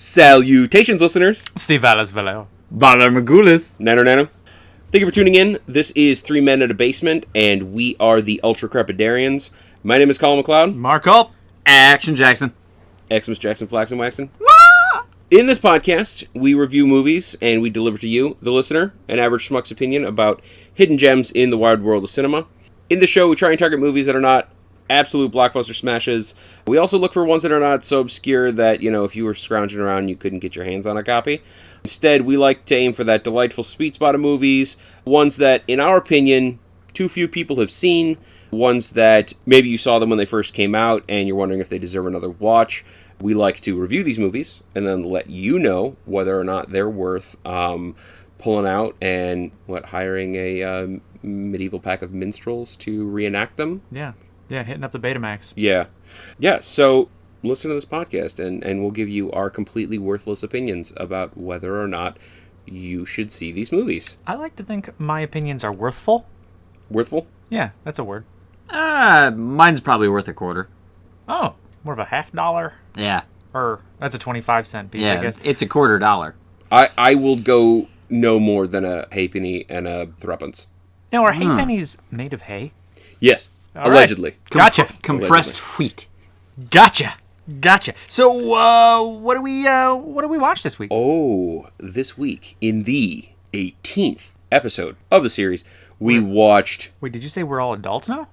Salutations, listeners. Steve Valles Vallejo. Baller Magulis. Nano. Thank you for tuning in. This is Three Men at a Basement, and we are the Ultra Crepidarians. My name is Colin McLeod. Mark Culp. Action Jackson. Xmas Jackson Flaxen Waxen. In this podcast, we review movies, and we deliver to you, the listener, an average schmuck's opinion about hidden gems in the wide world of cinema. In the show, we try and target movies that are not absolute blockbuster smashes. We also look for ones that are not so obscure that, you know, if you were scrounging around, you couldn't get your hands on a copy. Instead, we like to aim for that delightful sweet spot of movies, ones that, in our opinion, too few people have seen, ones that maybe you saw them when they first came out and you're wondering if they deserve another watch. We like to review these movies and then let you know whether or not they're worth pulling out and hiring a medieval pack of minstrels to reenact them. Yeah, hitting up the Betamax. Yeah. So listen to this podcast and we'll give you our completely worthless opinions about whether or not you should see these movies. I like to think my opinions are worthful. Worthful? Yeah, that's a word. Mine's probably worth a quarter. Oh, more of a $50? Yeah. Or that's a 25-cent piece, I guess. It's a $quarter. I will go no more than a halfpenny and a threepence. Now, are halfpennies made of hay? Yes. All allegedly. Right. Gotcha. Compressed wheat. Gotcha. So, what do we watch this week? Oh, this week in the 18th episode of the series, we watched... Wait, did you say we're all adults now?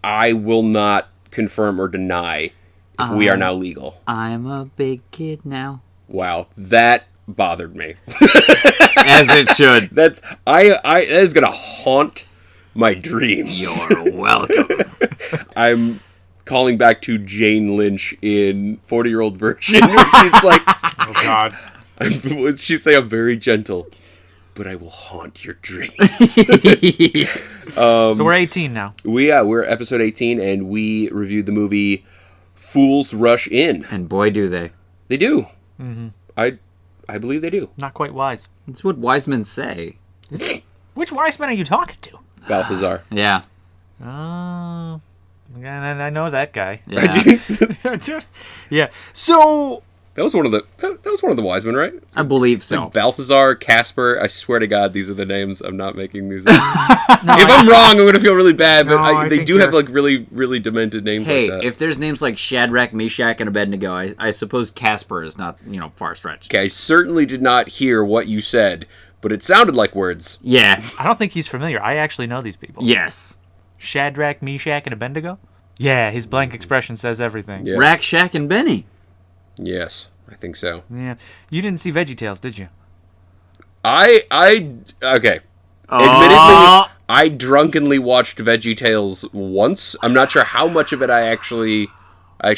I will not confirm or deny if we are now legal. I'm a big kid now. Wow, that bothered me. As it should. That is gonna haunt my dreams. You're welcome. I'm calling back to Jane Lynch in 40-Year-Old Virgin, where she's like, oh God. What'd she say? I'm very gentle, but I will haunt your dreams. So we're 18 now. We're episode 18, and we reviewed the movie Fools Rush In. And boy, do they. They do. Mm-hmm. I believe they do. Not quite wise. That's what wise men say. Which wise men are you talking to? Balthazar. Yeah. Oh, I know that guy. Yeah. Yeah. So that was one of the wise men, right? I believe so. Like Balthazar, Casper. I swear to God, these are the names. I'm not making these up. If I'm wrong, I'm going to feel really bad, but they do have like really, really demented names like that. Hey, if there's names like Shadrach, Meshach, and Abednego, I suppose Casper is not, far stretched. Okay, I certainly did not hear what you said, but it sounded like words. Yeah. I don't think he's familiar. I actually know these people. Yes. Shadrach, Meshach, and Abednego? Yeah, his blank expression says everything. Yes. Rack, Shack, and Benny. Yes, I think so. Yeah. You didn't see VeggieTales, did you? Okay. Admittedly, I drunkenly watched VeggieTales once. I'm not sure how much of it I actually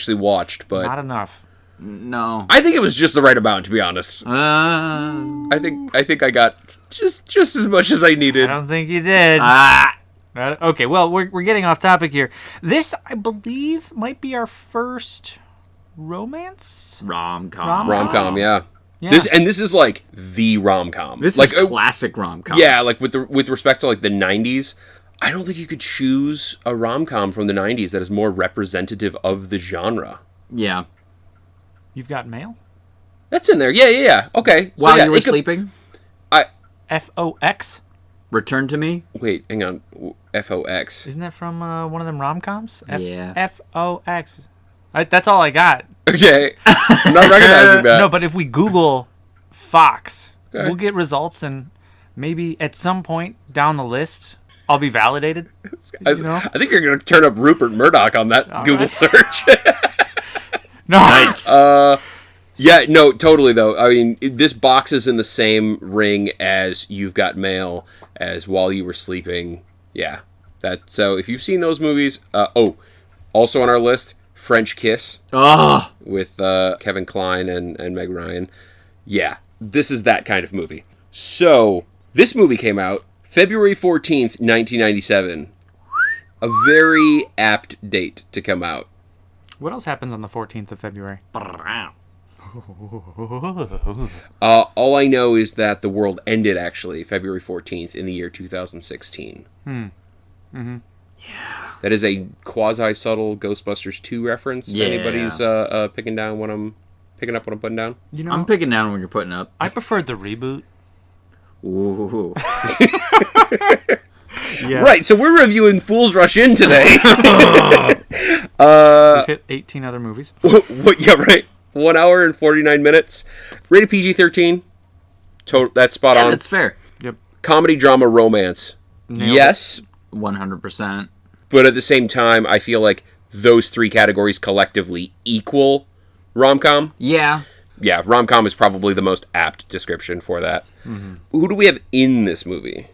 watched, but Not enough. No. I think it was just the right amount, to be honest. I think I got just as much as I needed. I don't think you did. Okay, well, we're getting off topic here. This, I believe, might be our first romance? Rom-com. Rom-com, yeah. Yeah. This is like the rom-com. This like, is classic rom-com. Yeah, like with respect to like the 90s, I don't think you could choose a rom-com from the 90s that is more representative of the genre. Yeah. You've got mail? That's in there. Yeah. Okay. While you were sleeping? FOX? Return to Me? Wait, hang on. FOX. Isn't that from one of them rom-coms? Yeah. FOX. That's all I got. Okay. I'm not recognizing that. No, but if we Google Fox, Okay. we'll get results, and maybe at some point down the list, I'll be validated. I think you're going to turn up Rupert Murdoch on that Google right. search. No. Nice. Yeah, no, totally, though. I mean, this box is in the same ring as You've Got Mail, as While You Were Sleeping. Yeah. So if you've seen those movies... also on our list, French Kiss. Oh. With Kevin Kline and Meg Ryan. Yeah, this is that kind of movie. So, this movie came out February 14th, 1997. A very apt date to come out. What else happens on the 14th of February? All I know is that the world ended, actually, February 14th in the year 2016. Mm-hmm. Yeah. That is a quasi-subtle Ghostbusters 2 reference, if anybody's picking Picking up what I'm putting down? You know, I'm picking down when you're putting up. I preferred the reboot. Ooh. Yeah. Right, so we're reviewing Fools Rush In today. We've hit 18 other movies. Yeah, right. 1 hour and 49 minutes. Rated PG-13. That's spot Yeah, on. that's fair. Yep. Comedy, drama, romance. Nailed Yes, 100%. but at the same time, I feel like those three categories collectively equal rom-com. Yeah. Yeah, rom-com is probably the most apt description for that. Mm-hmm. Who do we have in this movie?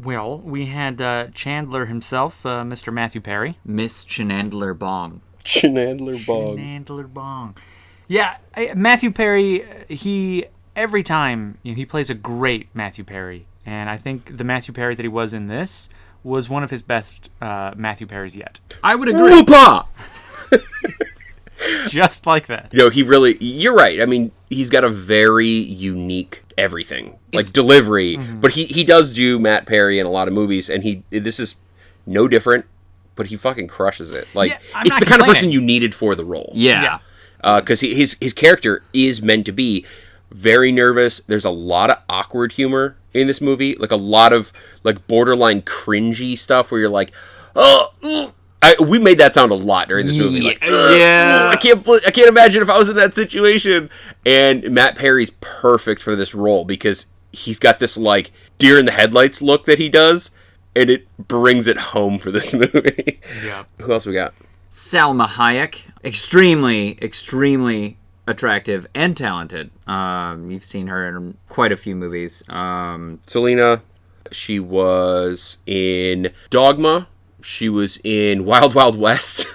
Well, we had Chandler himself, Mr. Matthew Perry. Miss Chenandler Bong. Chenandler Bong. Chandler Bong. Yeah, Matthew Perry, every time he plays a great Matthew Perry. And I think the Matthew Perry that he was in this was one of his best Matthew Perrys yet. I would agree. Whoop-ah! Just like that. You're right. I mean, he's got a very unique everything. Like delivery. Mm-hmm. But he does do Matt Perry in a lot of movies, and this is no different, but he fucking crushes it. Like, Yeah, it's the kind of person you needed for the role. Yeah. Because his character is meant to be very nervous. There's a lot of awkward humor in this movie. Like, a lot of, like, borderline cringy stuff where you're like, oh, we made that sound a lot during this movie. Like, Yeah. I can't imagine if I was in that situation. And Matt Perry's perfect for this role because he's got this like deer in the headlights look that he does, and it brings it home for this movie. Yeah. Who else we got? Salma Hayek. Extremely attractive and talented. You've seen her in quite a few movies. Selena. She was in Dogma. She was in Wild Wild West.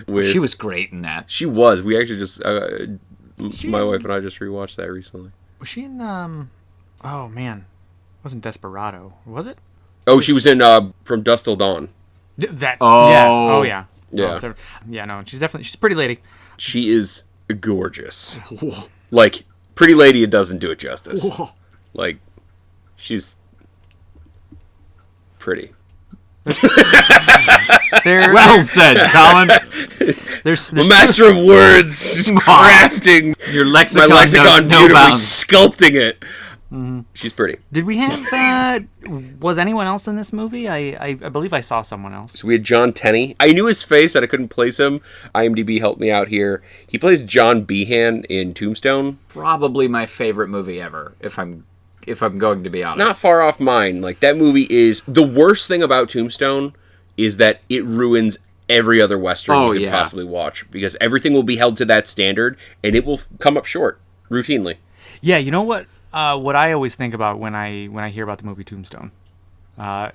She was great in that. She was. We actually just my wife and I just rewatched that recently. Was she in, oh man, wasn't Desperado, was it? Oh, she was in From Dusk Till Dawn. That, Oh. yeah, oh yeah. Yeah. Oh, so, yeah, no, she's a pretty lady. She is gorgeous. Like, Pretty Lady, it doesn't do it justice. Like, she's pretty. Well said, Colin. There's A master of words, just crafting Your lexicon, my lexicon, knows no beautifully bounds. sculpting it. She's pretty. Did we have, was anyone else in this movie? I believe I saw someone else. So we had John Tenney. I knew his face, but I couldn't place him. IMDb helped me out here. He plays John Behan in Tombstone. Probably my favorite movie ever, if I'm going to be honest. It's not far off mine. Like, that movie is... The worst thing about Tombstone is that it ruins every other Western you could possibly watch. Because everything will be held to that standard, and it will come up short, routinely. Yeah, you know what? What I always think about when I hear about the movie Tombstone, I've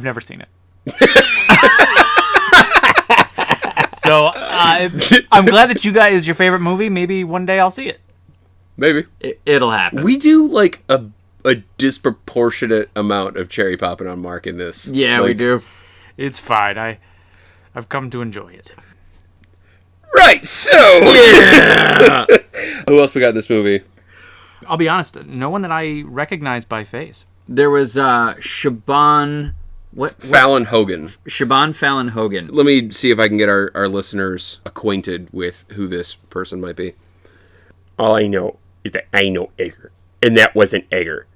never seen it. So I'm glad that you guys is your favorite movie. Maybe one day I'll see it. Maybe. It'll happen. We do, like, a disproportionate amount of cherry popping on Mark in this. Yeah, Like, we do. It's fine. I've come to enjoy it. Right, so... Yeah. Who else we got in this movie? I'll be honest, no one that I recognize by face. There was Shaban... Fallon Hogan. Shaban Fallon Hogan. Let me see if I can get our listeners acquainted with who this person might be. All I know is that I know Egger. And that wasn't Egger.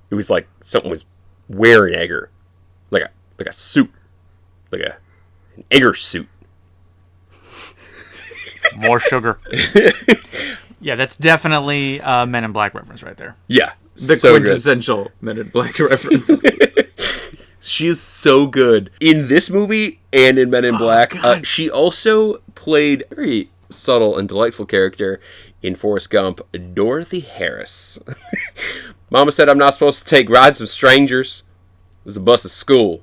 It was like something was wearing Egger. Like a suit. Like an Egger suit. More sugar. Yeah, that's definitely a Men in Black reference right there. Yeah. The so quintessential Men in Black reference. She is so good. In this movie and in Men in Black, she also played a very subtle and delightful character in Forrest Gump, Dorothy Harris. Mama said I'm not supposed to take rides with strangers. There's a bus at school.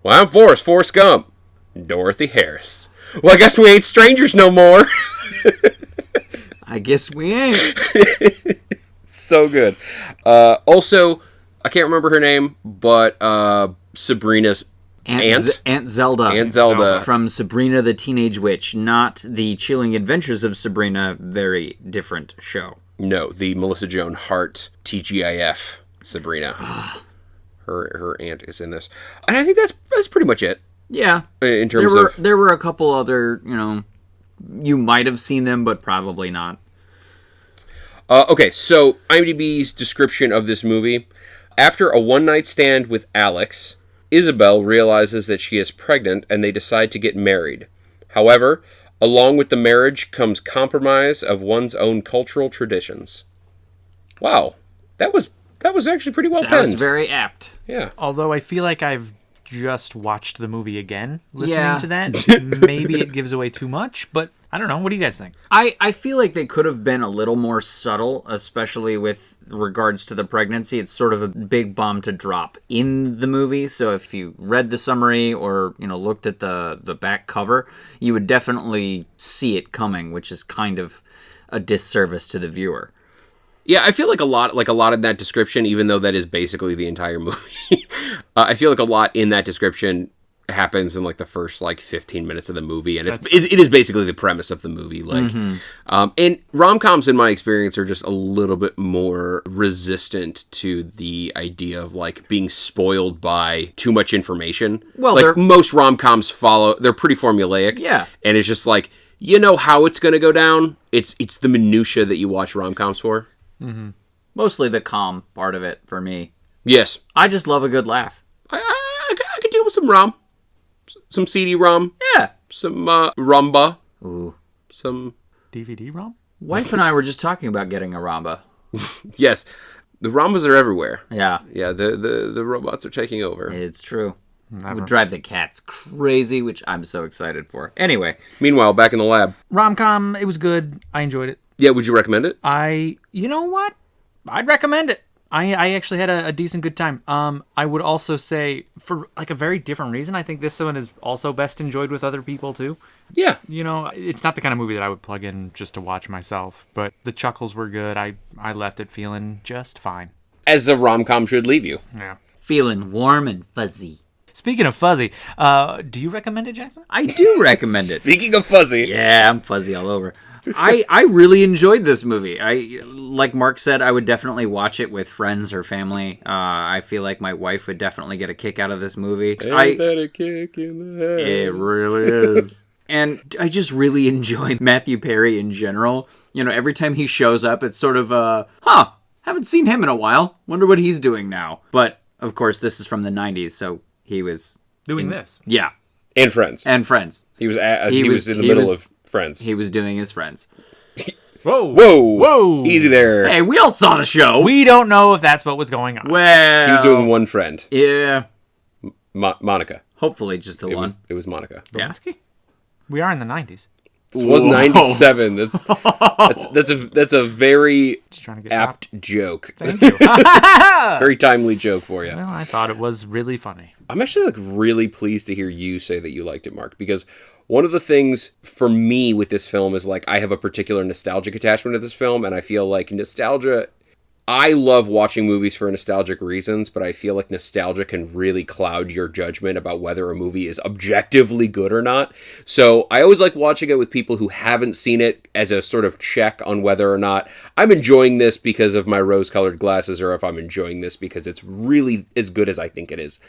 Well, I'm Forrest Gump. Dorothy Harris. Well, I guess we ain't strangers no more. I guess we ain't. So good. Also, I can't remember her name, but Sabrina's aunt? Aunt Zelda. Aunt Zelda. From Sabrina the Teenage Witch, not the Chilling Adventures of Sabrina, very different show. No, the Melissa Joan Hart TGIF Sabrina. Her aunt is in this. And I think that's pretty much it. Yeah. In terms of... There were a couple other, you might have seen them, but probably not. Okay, so IMDb's description of this movie. After a one-night stand with Alex, Isabel realizes that she is pregnant and they decide to get married. However, along with the marriage comes compromise of one's own cultural traditions. Wow, that was actually pretty well penned. That was very apt. Yeah. Although I feel like I've just watched the movie again listening Yeah. to that. Maybe it gives away too much, but I don't know. What do you guys think? I feel like they could have been a little more subtle, especially with regards to the pregnancy. It's sort of a big bomb to drop in the movie. So if you read the summary or, looked at the back cover, you would definitely see it coming, which is kind of a disservice to the viewer. Yeah, I feel like a lot in that description, even though that is basically the entire movie. I feel like a lot in that description happens in like the first 15 minutes of the movie, and it is basically the premise of the movie. And rom-coms, in my experience, are just a little bit more resistant to the idea of being spoiled by too much information. Well, most rom-coms they're pretty formulaic. Yeah, and it's just you know how it's going to go down. It's the minutia that you watch rom-coms for. Mm-hmm. Mostly the calm part of it for me. Yes. I just love a good laugh. I could deal with some rom. Some CD rom. Yeah. Some rumba. Ooh. Some DVD ROM? Wife and I were just talking about getting a ramba. Yes. The rambas are everywhere. Yeah. Yeah, the robots are taking over. It's true. It would drive the cats crazy, which I'm so excited for. Anyway. Meanwhile, back in the lab. Rom-com, it was good. I enjoyed it. Yeah, would you recommend it? You know what? I'd recommend it. I actually had a decent good time. I would also say, for a very different reason, I think this one is also best enjoyed with other people too. Yeah. It's not the kind of movie that I would plug in just to watch myself, but the chuckles were good. I left it feeling just fine. As a rom-com should leave you. Yeah. Feeling warm and fuzzy. Speaking of fuzzy, do you recommend it, Jackson? I do recommend it. Speaking of fuzzy. Yeah, I'm fuzzy all over. I really enjoyed this movie. Like Mark said, I would definitely watch it with friends or family. I feel like my wife would definitely get a kick out of this movie. Ain't that a kick in the head? It really is. And I just really enjoy Matthew Perry in general. Every time he shows up, it's sort of haven't seen him in a while. Wonder what he's doing now. But, of course, this is from the 90s, so he was... Doing this. Yeah. And Friends. And Friends. He was in the middle of Friends. He was doing his Friends. Whoa! Easy there. Hey, we all saw the show. We don't know if that's what was going on. Well... He was doing one friend. Yeah. Monica. Hopefully just the one. It was Monica. Yeah. We are in the 90s. This was 97. That's a very Just trying to get apt joke. Thank you. Very timely joke for you. Well, I thought it was really funny. I'm actually really pleased to hear you say that you liked it, Mark, because one of the things for me with this film is I have a particular nostalgic attachment to this film, and I feel like nostalgia... I love watching movies for nostalgic reasons, but I feel like nostalgia can really cloud your judgment about whether a movie is objectively good or not. So I always like watching it with people who haven't seen it as a sort of check on whether or not I'm enjoying this because of my rose-colored glasses or if I'm enjoying this because it's really as good as I think it is.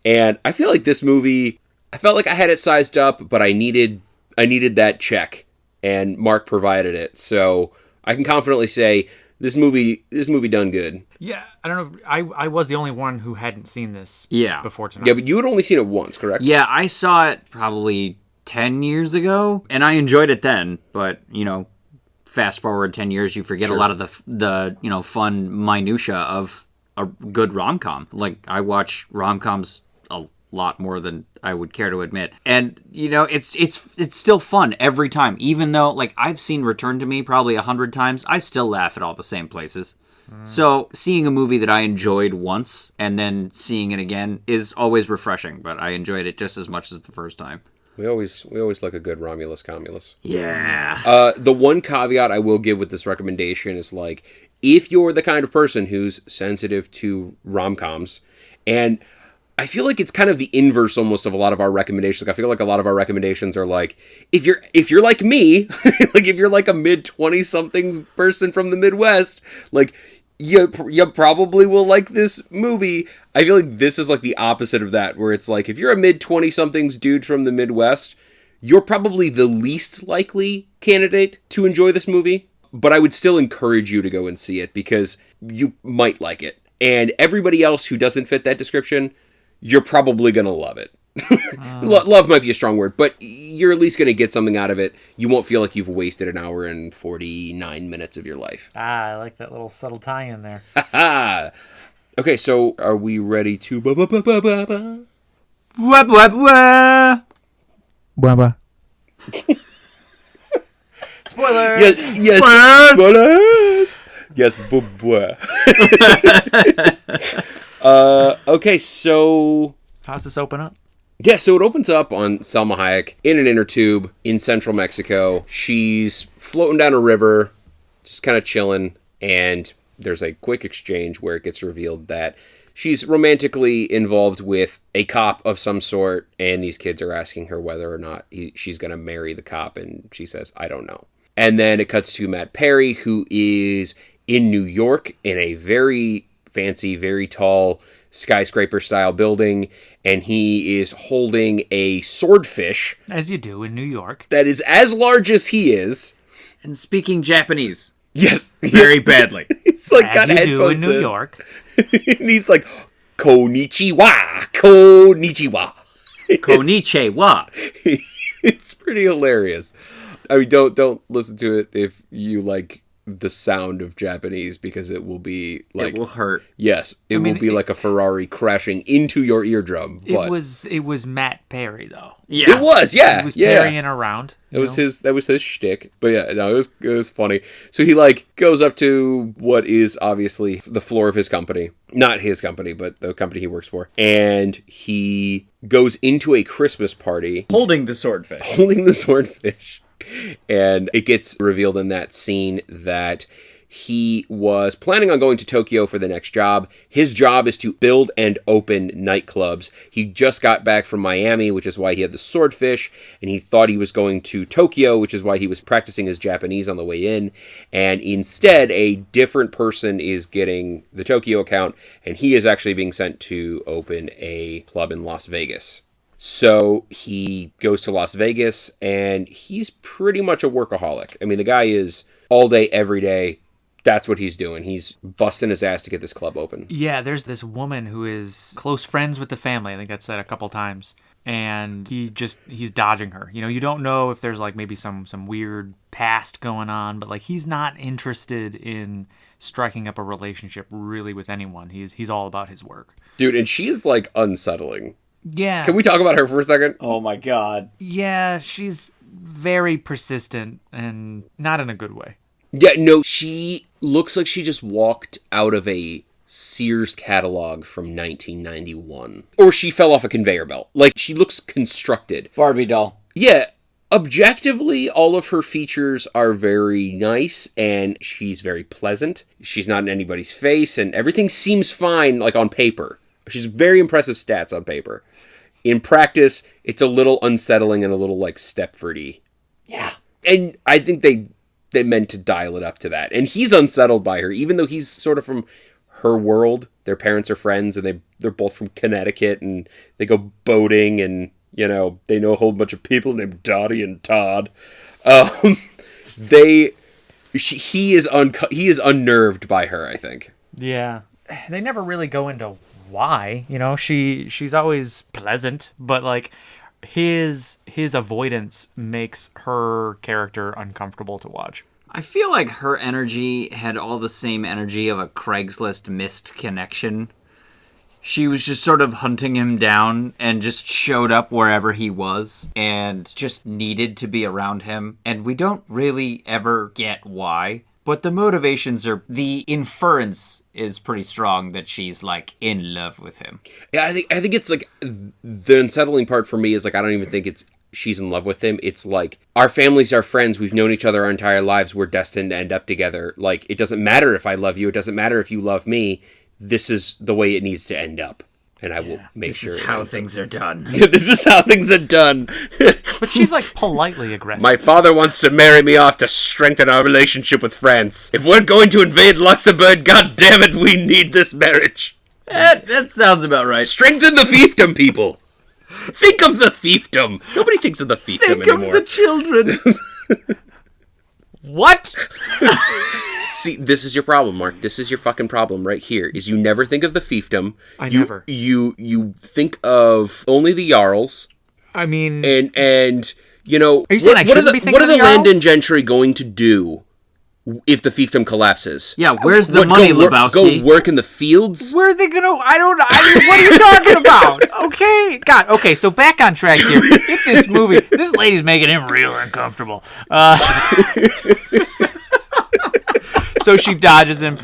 And I feel like this movie, I felt like I had it sized up, but I needed that check, and Mark provided it. So I can confidently say... This movie done good. Yeah, I don't know. I was the only one who hadn't seen this before tonight. Yeah, but you had only seen it once, correct? Yeah, I saw it probably 10 years ago, and I enjoyed it then. But, fast forward 10 years, you forget a lot of the fun minutia of a good rom-com. I watch rom-coms a lot more than I would care to admit. And, it's still fun every time. Even though, I've seen Return to Me probably 100 times, I still laugh at all the same places. So, seeing a movie that I enjoyed once and then seeing it again is always refreshing, but I enjoyed it just as much as the first time. We always like a good Romulus-Comulus. Yeah. The one caveat I will give with this recommendation is, if you're the kind of person who's sensitive to rom-coms, and... I feel like it's kind of the inverse almost of a lot of our recommendations. I feel like a lot of our recommendations are if you're like me, if you're a mid-20-somethings person from the Midwest, you probably will like this movie. I feel like this is the opposite of that, where it's if you're a mid-20-somethings dude from the Midwest, you're probably the least likely candidate to enjoy this movie, but I would still encourage you to go and see it because you might like it. And everybody else who doesn't fit that description, you're probably going to love it. Love might be a strong word, but you're at least going to get something out of it. You won't feel like you've wasted an hour and 49 minutes of your life. I like that little subtle tie in there. Okay, so are we ready to... Wah, wah, wah. Spoilers! Yes, spoilers! Yes, okay, so... How's this open up? Yeah, so it opens up on Salma Hayek in an inner tube in central Mexico. She's floating down a river, just kind of chilling, and there's a quick exchange where it gets revealed that she's romantically involved with a cop of some sort, and these kids are asking her whether or not she's going to marry the cop, and she says, I don't know. And then it cuts to Matt Perry, who is in New York in a very fancy, very tall skyscraper-style building, and he is holding a swordfish. As you do in New York. That is as large as he is. And speaking Japanese. Yes. Very badly. He's like As got you headphones do in New York. And he's like, Konnichiwa! Konnichiwa! Konnichiwa. It's pretty hilarious. I mean, don't listen to it if you like the sound of Japanese, because it will be like... It will hurt. Yes, it will be like a Ferrari crashing into your eardrum. But It was Matt Perry, though. Yeah. It was, yeah. He was parrying around. That was his shtick. But yeah, no, it was funny. So he like goes up to what is obviously the floor of his company. Not his company, but the company he works for. And he goes into a Christmas party. Holding the swordfish. And it gets revealed in that scene that he was planning on going to Tokyo for the next job. His job is to build and open nightclubs. He just got back from Miami, which is why he had the swordfish, and he thought he was going to Tokyo, which is why he was practicing his Japanese on the way in. And instead, a different person is getting the Tokyo account, and he is actually being sent to open a club in Las Vegas. So he goes to Las Vegas, and he's pretty much a workaholic. I mean, the guy is all day, every day. That's what he's doing. He's busting his ass to get this club open. Yeah, there's this woman who is close friends with the family. I think that's said a couple times. And he's dodging her. You know, you don't know if there's like maybe some weird past going on, but like he's not interested in striking up a relationship really with anyone. He's all about his work. Dude, and she's like unsettling. Yeah. Can we talk about her for a second? Oh my god. Yeah, she's very persistent and not in a good way. Yeah, no, she looks like she just walked out of a Sears catalog from 1991. Or she fell off a conveyor belt. Like, she looks constructed. Barbie doll. Yeah, objectively, all of her features are very nice, and she's very pleasant. She's not in anybody's face, and everything seems fine, like, on paper. She's very impressive stats on paper. In practice, it's a little unsettling and a little, like, Stepford-y. Yeah. And I think they meant to dial it up to that. And he's unsettled by her, even though he's sort of from her world. Their parents are friends, and they're both from Connecticut, and they go boating, and, you know, they know a whole bunch of people named Dottie and Todd. He is unnerved by her, I think. Yeah. They never really go into why, you know, she's always pleasant, but like his avoidance makes her character uncomfortable to watch. I feel like her energy had all the same energy of a Craigslist missed connection. She was just sort of hunting him down and just showed up wherever he was and just needed to be around him. And we don't really ever get why. But the motivations the inference is pretty strong that she's, like, in love with him. Yeah, I think it's, like, the unsettling part for me is, like, I don't even think it's she's in love with him. It's, like, our families are friends. We've known each other our entire lives. We're destined to end up together. Like, it doesn't matter if I love you. It doesn't matter if you love me. This is the way it needs to end up. And I will make sure. This is how things are done. This is how things are done. But she's like politely aggressive. My father wants to marry me off to strengthen our relationship with France. If we're going to invade Luxembourg, god damn it, we need this marriage. That sounds about right. Strengthen the fiefdom, people. Think of the fiefdom. Nobody thinks of the fiefdom anymore. Think of the children. What? See, this is your problem, Mark. This is your fucking problem right here. Is you never think of the fiefdom. Never. You think of only the jarls. I mean, and you know, are you saying I shouldn't be thinking what are of the the jarls? landed gentry going to do if the fiefdom collapses? Yeah, where's the money, Lebowski? Go work in the fields? where are they gonna? What are you talking about? Okay, God. Okay, so back on track here. In this movie, this lady's making him real uncomfortable. So she dodges him.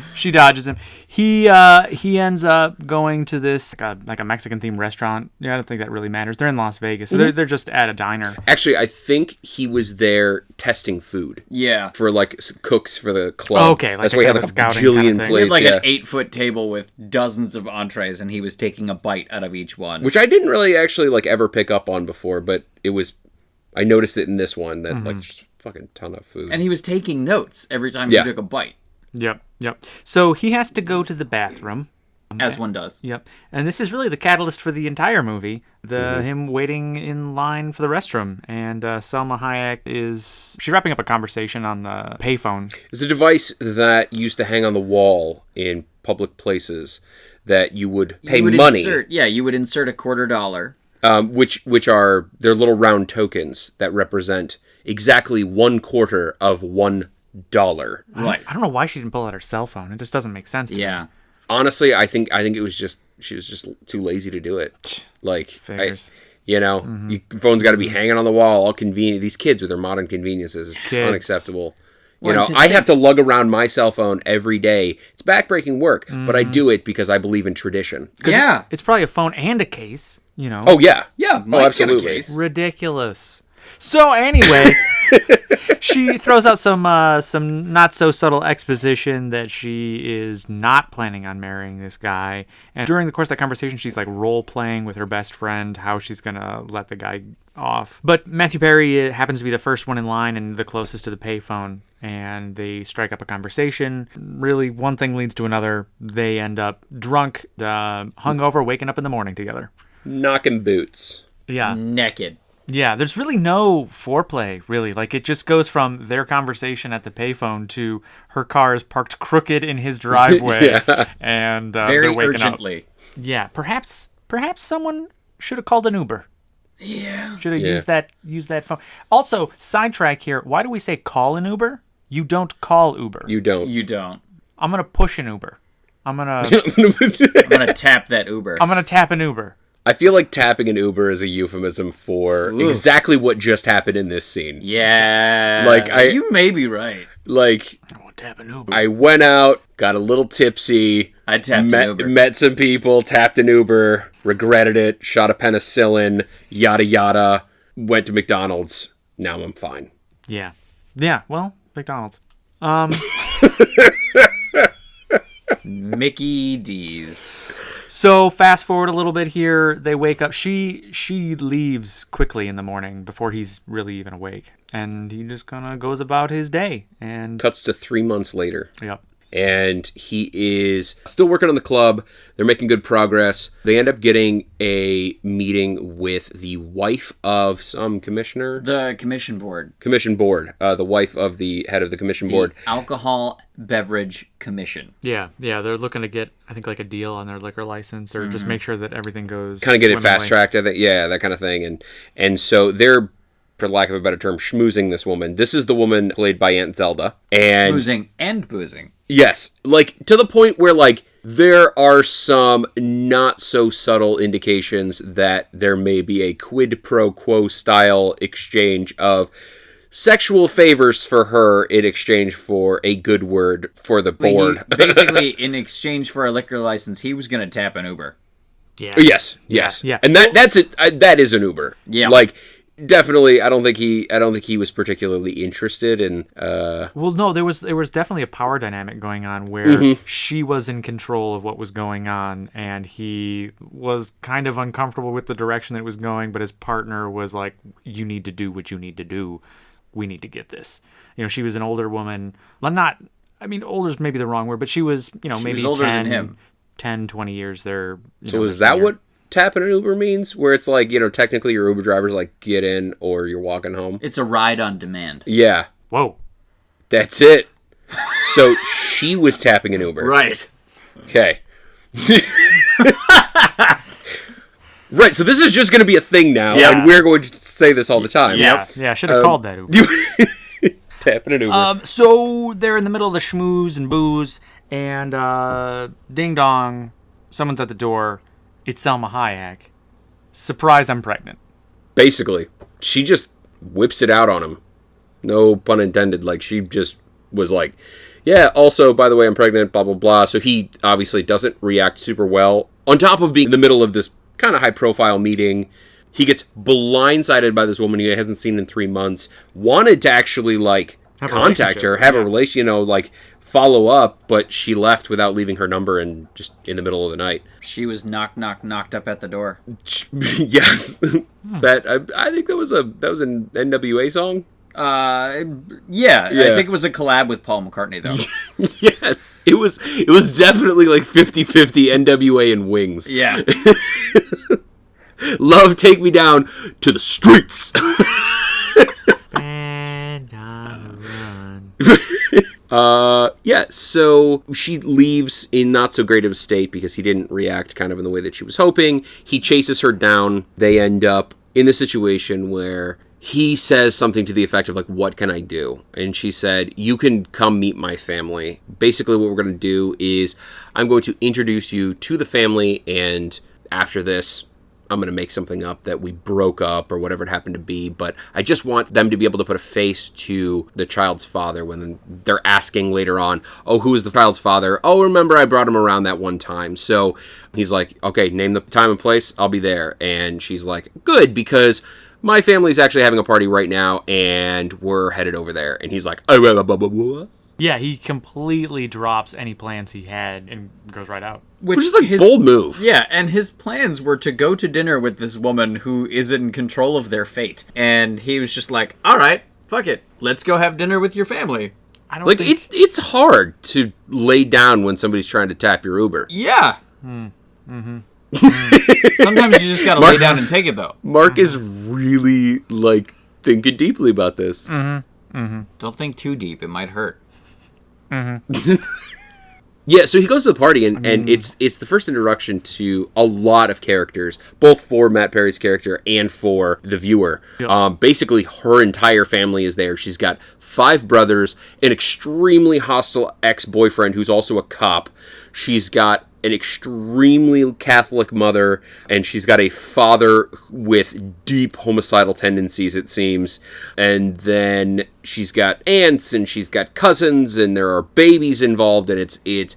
He ends up going to this like a Mexican themed restaurant. Yeah, I don't think that really matters. They're in Las Vegas, so they're just at a diner. Actually, I think he was there testing food. Yeah. For like cooks for the club. Okay, like that's why he had like a bajillion plates. We had like yeah. an 8-foot table with dozens of entrees, and he was taking a bite out of each one. Which I didn't really actually like ever pick up on before, but I noticed it in this one that like there's a fucking ton of food. And he was taking notes every time he took a bite. Yep. So he has to go to the bathroom. As one does. Yep. And this is really the catalyst for the entire movie. Him waiting in line for the restroom. And Salma Hayek she's wrapping up a conversation on the payphone. It's a device that used to hang on the wall in public places that you would pay money. You would insert $0.25. Which are their little round tokens that represent exactly 1/4 of $1. Right. I don't know why she didn't pull out her cell phone. It just doesn't make sense to me. Yeah. Honestly, I think it was just she was just too lazy to do it. Like, Figures. Your phone's got to be hanging on the wall, all convenient. These kids with their modern conveniences is unacceptable. I have to lug around my cell phone every day. It's backbreaking work, but I do it because I believe in tradition. Yeah. It's probably a phone and a case, Oh, yeah. Yeah, absolutely. Ridiculous. So anyway, she throws out some not so subtle exposition that she is not planning on marrying this guy. And during the course of that conversation, she's like role playing with her best friend how she's gonna let the guy off. But Matthew Perry happens to be the first one in line and the closest to the payphone. And they strike up a conversation. Really, one thing leads to another. They end up drunk, hungover, waking up in the morning together. Knocking boots. Yeah. Naked. Yeah, there's really no foreplay, really. Like, it just goes from their conversation at the payphone to her car is parked crooked in his driveway, and very they're waking urgently. up. Yeah, perhaps someone should have called an Uber. Yeah. Should have used that phone. Also, sidetrack here. Why do we say call an Uber? You don't call Uber. You don't. I'm gonna push an Uber. I'm gonna tap that Uber. I'm gonna tap an Uber. I feel like tapping an Uber is a euphemism for exactly what just happened in this scene. Yeah. Like you may be right. Like, I won't tap an Uber. I went out, got a little tipsy. I tapped an Uber. Met some people, tapped an Uber, regretted it, shot a penicillin, yada yada. Went to McDonald's. Now I'm fine. Yeah. Well, McDonald's. Mickey D's. So fast forward a little bit here. They wake up. She leaves quickly in the morning before he's really even awake, and he just kind of goes about his day. And cuts to 3 months later. Yep. And he is still working on the club. They're making good progress. They end up getting a meeting with the wife of some commissioner. The commission board. The wife of the head of the commission board. Alcohol Beverage Commission. Yeah. They're looking to get, I think, like a deal on their liquor license, or just make sure that everything goes kind of get it fast tracked. I think, that kind of thing. And so they're, for lack of a better term, schmoozing this woman. This is the woman played by Aunt Zelda. And schmoozing and boozing. Yes, like to the point where like there are some not so subtle indications that there may be a quid pro quo style exchange of sexual favors for her in exchange for a good word for the board. Basically, in exchange for a liquor license, he was going to tap an Uber. Yes. Yeah. And that's it. That is an Uber. Yeah. Like. Definitely, I don't think he was particularly interested in. Well, no, there was definitely a power dynamic going on where she was in control of what was going on, and he was kind of uncomfortable with the direction that it was going. But his partner was like, "You need to do what you need to do. We need to get this." She was an older woman. Older's maybe the wrong word, but she was, maybe older than him. 10, 20 years there. So is that what tapping an Uber means, where it's like, technically your Uber driver's like, get in or you're walking home. It's a ride on demand. Yeah. Whoa. That's it. So she was tapping an Uber. Right. Okay. Right, so this is just going to be a thing now, and we're going to say this all the time. Yeah, I should have called that Uber. Tapping an Uber. So they're in the middle of the schmooze and booze, and ding dong, someone's at the door. It's Salma Hayek. Surprise, I'm pregnant. Basically, she just whips it out on him. No pun intended. Like, she just was like, yeah, also, by the way, I'm pregnant, blah, blah, blah. So he obviously doesn't react super well. On top of being in the middle of this kind of high-profile meeting, he gets blindsided by this woman he hasn't seen in 3 months, wanted to actually, like, contact her, have a relation, follow up, but she left without leaving her number and just in the middle of the night. She was knocked up at the door. Yes. I think that was an NWA song. Yeah, I think it was a collab with Paul McCartney, though. Yes, it was definitely like 50-50 NWA and Wings. Yeah. Love, take me down to the streets. And on the run. Yeah, so she leaves in not so great of a state because he didn't react kind of in the way that she was hoping. He chases her down. They end up in the situation where he says something to the effect of, like, what can I do? And she said, you can come meet my family. Basically, what we're going to do is I'm going to introduce you to the family, and after this, I'm going to make something up that we broke up or whatever it happened to be. But I just want them to be able to put a face to the child's father when they're asking later on, oh, who is the child's father? Oh, remember, I brought him around that one time. So he's like, okay, name the time and place. I'll be there. And she's like, good, because my family's actually having a party right now, and we're headed over there. And he's like, oh, blah, blah, blah, blah. Yeah, he completely drops any plans he had and goes right out. Which is like his bold move. Yeah, and his plans were to go to dinner with this woman who is in control of their fate. And he was just like, all right, fuck it. Let's go have dinner with your family. I don't like, think... it's hard to lay down when somebody's trying to tap your Uber. Yeah. Sometimes you just gotta lay down and take it, though. Mark is really, like, thinking deeply about this. Don't think too deep. It might hurt. Yeah, so he goes to the party, and it's the first introduction to a lot of characters, both for Matt Perry's character and for the viewer. Yep. Basically, her entire family is there. She's got 5 brothers, an extremely hostile ex-boyfriend who's also a cop. She's got an extremely Catholic mother, and she's got a father with deep homicidal tendencies, it seems. And then she's got aunts, and she's got cousins, and there are babies involved, and it's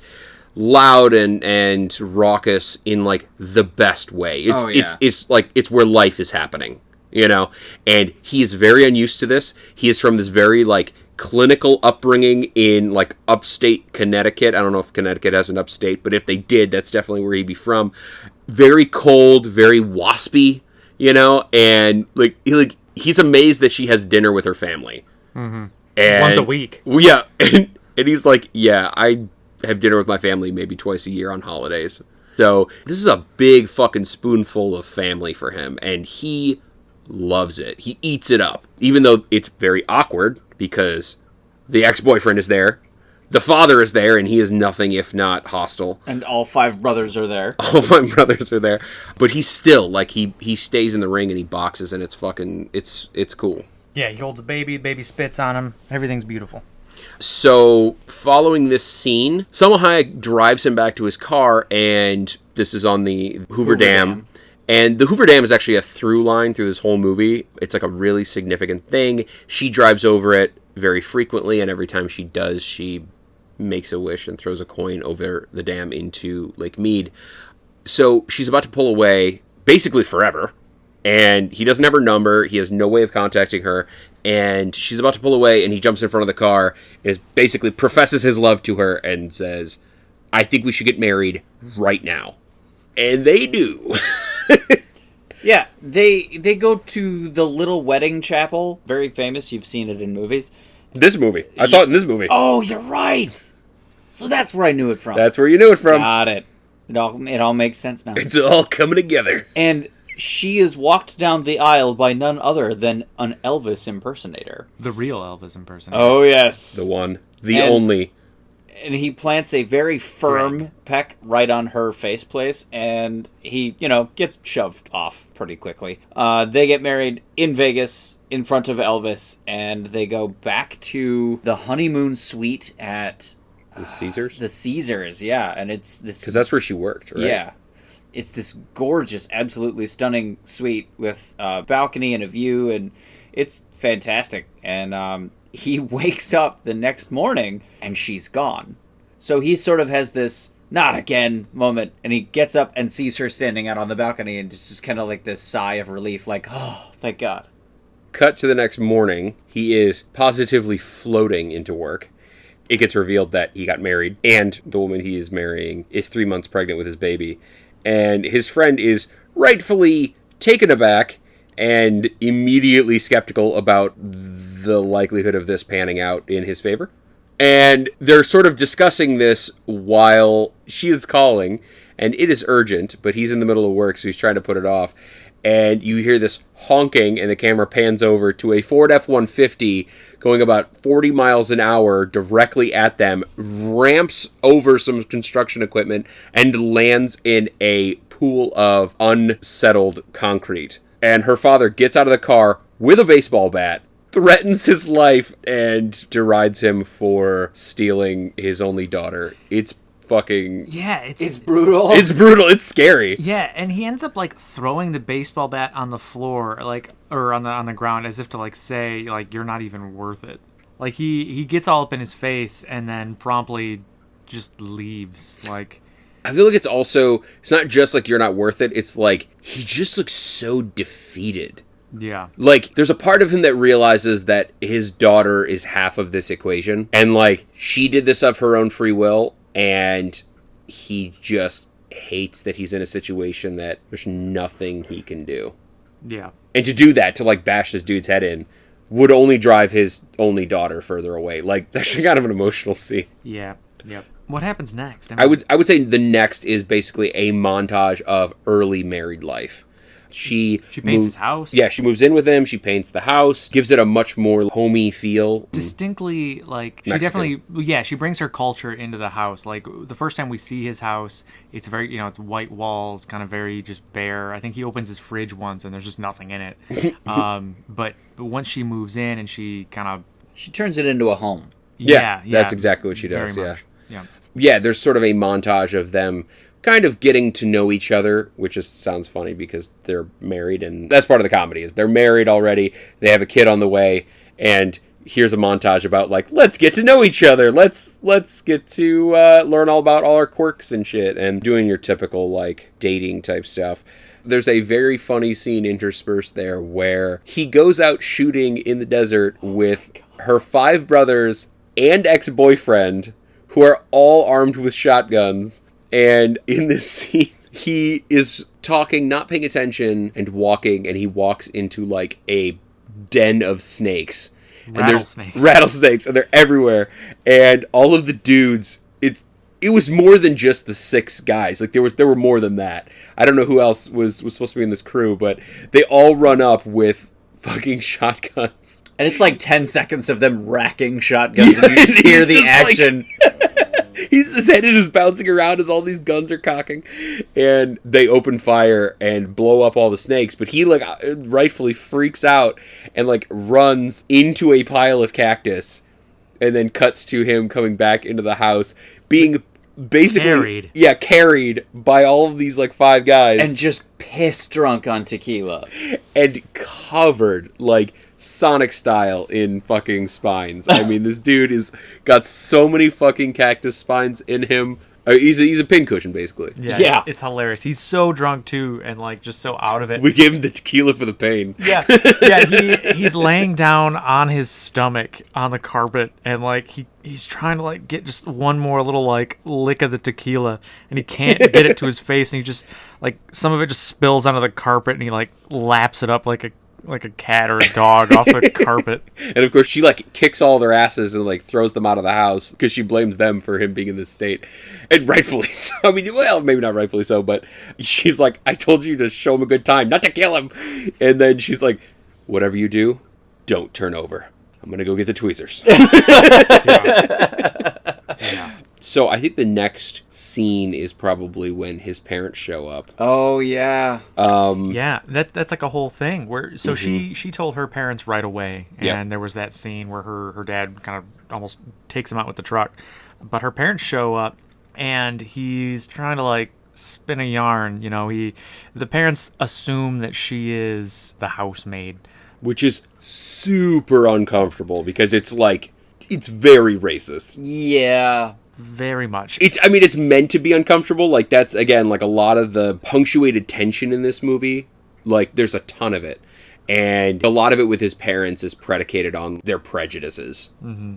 loud and raucous in, like, the best way. It's like, it's where life is happening, And he is very unused to this. He is from this very, like, clinical upbringing in, like, upstate Connecticut. I don't know if Connecticut has an upstate, but if they did, that's definitely where he'd be from. Very cold, very waspy, and he's amazed that she has dinner with her family. Mm-hmm. And, once a week. Yeah, and he's like, yeah, I have dinner with my family maybe twice a year on holidays. So this is a big fucking spoonful of family for him, and he loves it. He eats it up, even though it's very awkward because the ex-boyfriend is there, the father is there, and he is nothing if not hostile. And all 5 brothers are there. All 5 brothers are there, but he's still like he stays in the ring and he boxes, and it's fucking it's cool. Yeah, he holds a baby spits on him. Everything's beautiful. So, following this scene, Salma Hayek drives him back to his car, and this is on the Hoover Dam. And the Hoover Dam is actually a through line through this whole movie. It's like a really significant thing. She drives over it very frequently, and every time she does, she makes a wish and throws a coin over the dam into Lake Mead. So she's about to pull away, basically forever, and he doesn't have her number. He has no way of contacting her, and she's about to pull away, and he jumps in front of the car and basically professes his love to her and says, I think we should get married right now. And they do. Yeah, they go to the little wedding chapel. Very famous. You've seen it in movies. This movie. I saw it in this movie. Oh, you're right. So that's where I knew it from. That's where you knew it from. Got it. It all makes sense now. It's all coming together. And she is walked down the aisle by none other than an Elvis impersonator. The real Elvis impersonator. Oh, yes. The one. The only. And he plants a very firm peck right on her face place, and he, gets shoved off pretty quickly. They get married in Vegas in front of Elvis, and they go back to the honeymoon suite at... The Caesars? The Caesars, yeah. And it's this... Because that's where she worked, right? Yeah. It's this gorgeous, absolutely stunning suite with a balcony and a view, and it's fantastic. And he wakes up the next morning, and she's gone. So he sort of has this not again moment, and he gets up and sees her standing out on the balcony, and just kind of like this sigh of relief, like, oh, thank God. Cut to the next morning. He is positively floating into work. It gets revealed that he got married, and the woman he is marrying is 3 months pregnant with his baby. And his friend is rightfully taken aback and immediately skeptical about the likelihood of this panning out in his favor. And they're sort of discussing this while she is calling, and it is urgent, but he's in the middle of work, so he's trying to put it off. And you hear this honking, and the camera pans over to a Ford F-150 going about 40 miles an hour directly at them, ramps over some construction equipment, and lands in a pool of unsettled concrete. And her father gets out of the car with a baseball bat, threatens his life, and derides him for stealing his only daughter. It's fucking... Yeah, it's brutal. It's brutal. It's scary. Yeah, and he ends up like throwing the baseball bat on the floor, or on the ground, as if to say you're not even worth it. Like he gets all up in his face and then promptly just leaves. Like, I feel like it's not just like you're not worth it. It's like he just looks so defeated. Yeah. Like, there's a part of him that realizes that his daughter is half of this equation, and like she did this of her own free will. And he just hates that he's in a situation that there's nothing he can do. Yeah. And to do that, to bash this dude's head in, would only drive his only daughter further away. It's actually kind of an emotional scene. Yeah. Yep. What happens next? I would say the next is basically a montage of early married life. She paints his house. Yeah, she moves in with him. She paints the house, gives it a much more homey feel. Distinctly, she Mexican. definitely, she brings her culture into the house. Like, the first time we see his house, it's very, it's white walls, kind of very just bare. I think he opens his fridge once and there's just nothing in it. But once she moves in and she turns it into a home. Yeah, that's exactly what she does. Very much. Yeah. Yeah, there's sort of a montage of them kind of getting to know each other, which just sounds funny because they're married, and that's part of the comedy, is they're married already, they have a kid on the way, and here's a montage about let's get to know each other, let's get to learn all about all our quirks and shit, and doing your typical dating type stuff. There's a very funny scene interspersed there where he goes out shooting in the desert with her 5 brothers and ex-boyfriend, who are all armed with shotguns. And in this scene, he is talking, not paying attention, and walking, and he walks into a den of snakes. Rattlesnakes, and they're everywhere. And all of the dudes, it was more than just the 6 guys. There were more than that. I don't know who else was supposed to be in this crew, but they all run up with fucking shotguns. And it's 10 seconds of them racking shotguns, and you just hear the action. His head is just bouncing around as all these guns are cocking, and they open fire and blow up all the snakes, but he rightfully freaks out and runs into a pile of cactus, and then cuts to him coming back into the house being basically carried by all of these 5 guys, and just piss drunk on tequila and covered Sonic style in fucking spines. I mean, this dude is got so many fucking cactus spines in him. He's a pincushion, basically. Yeah. It's hilarious. He's so drunk, too, and, just so out of it. We gave him the tequila for the pain. Yeah. He's laying down on his stomach on the carpet, and, he's trying to, get just one more little, lick of the tequila, and he can't get it to his face, and he just, some of it just spills onto the carpet, and he, laps it up like like a cat or a dog off the carpet. And of course, she like kicks all their asses and like throws them out of the house because she blames them for him being in this state, and rightfully so. I mean, well, maybe not rightfully so, but she's like, "I told you to show him a good time, not to kill him." And then she's like, "Whatever you do, don't turn over. I'm gonna go get the tweezers." Yeah. So I think the next scene is probably when his parents show up. Oh yeah. Yeah, that's like a whole thing where she told her parents right away, and Yeah. there was that scene where her dad kind of almost takes him out with the truck, but her parents show up and he's trying to like spin a yarn. You know, the parents assume that she is the housemaid, Which is super uncomfortable because it's like, it's very racist. Yeah. very much. It's meant to be uncomfortable. Like, that's, again, like a lot of the punctuated tension in this movie. Like, there's a ton of it. And a lot of it with his parents is predicated on their prejudices. Mm-hmm.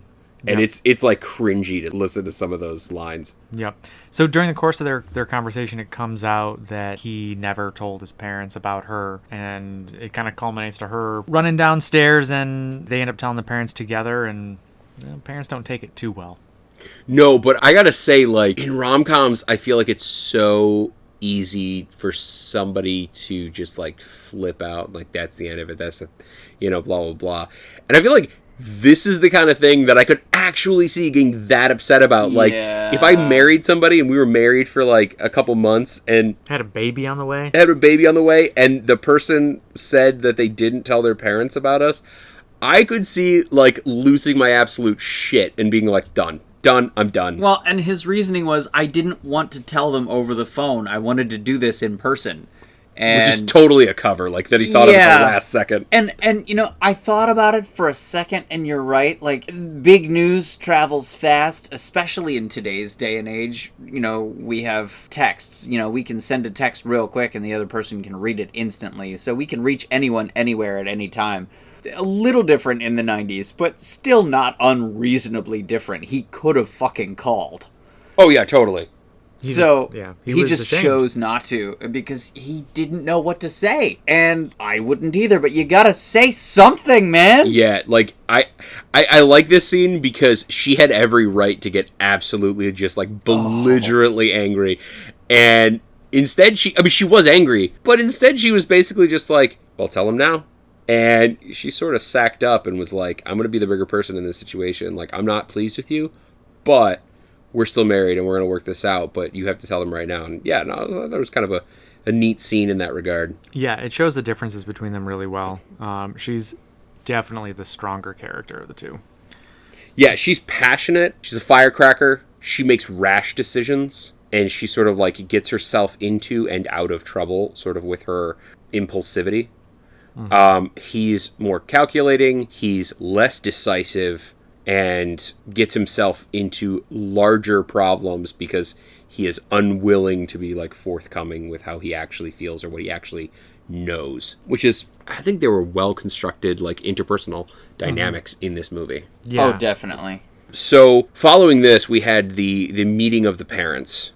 And it's like cringy to listen to some of those lines. Yep. So during the course of their conversation, it comes out that he never told his parents about her, and it kind of culminates to her running downstairs, and they end up telling the parents together, and parents don't take it too well. No, but I gotta say, like, in rom-coms, I feel like it's so easy for somebody to just, like, flip out. Like, that's the end of it. That's, blah, blah, blah. And I feel like this is the kind of thing that I could actually see getting that upset about. Like, if I married somebody and we were married for, like, a couple months and Had a baby on the way. And the person said that they didn't tell their parents about us, I could see, like, losing my absolute shit and being like, done, I'm done. Well, and his reasoning was, I didn't want to tell them over the phone. I wanted to do this in person. And which is totally a cover, like, that he thought of at the last second. And I thought about it for a second, and you're right. Like, big news travels fast, especially in today's day and age. We have texts. We can send a text real quick, and the other person can read it instantly. So we can reach anyone, anywhere, at any time. A little different in the 90s, but still not unreasonably different. He could have fucking called. Oh, yeah, totally. He was just ashamed. chose not to because he didn't know what to say, and I wouldn't either. But you gotta say something, man. Yeah, like I like this scene because she had every right to get absolutely just like belligerently angry, and instead she was angry, but instead she was basically just like, well, tell him now. And she sort of sacked up and was like, I'm gonna be the bigger person in this situation. Like, I'm not pleased with you, but we're still married and we're going to work this out, but you have to tell them right now. And yeah, no, that was kind of a neat scene in that regard. Yeah, it shows the differences between them really well. She's definitely the stronger character of the two. Yeah, she's passionate. She's a firecracker. She makes rash decisions, and she sort of like gets herself into and out of trouble sort of with her impulsivity. Mm-hmm. He's more calculating. He's less decisive, and gets himself into larger problems because he is unwilling to be like forthcoming with how he actually feels or what he actually knows. Which is, I think there were well constructed like interpersonal dynamics in this movie. Yeah. Oh, definitely. So following this, we had the meeting of the parents.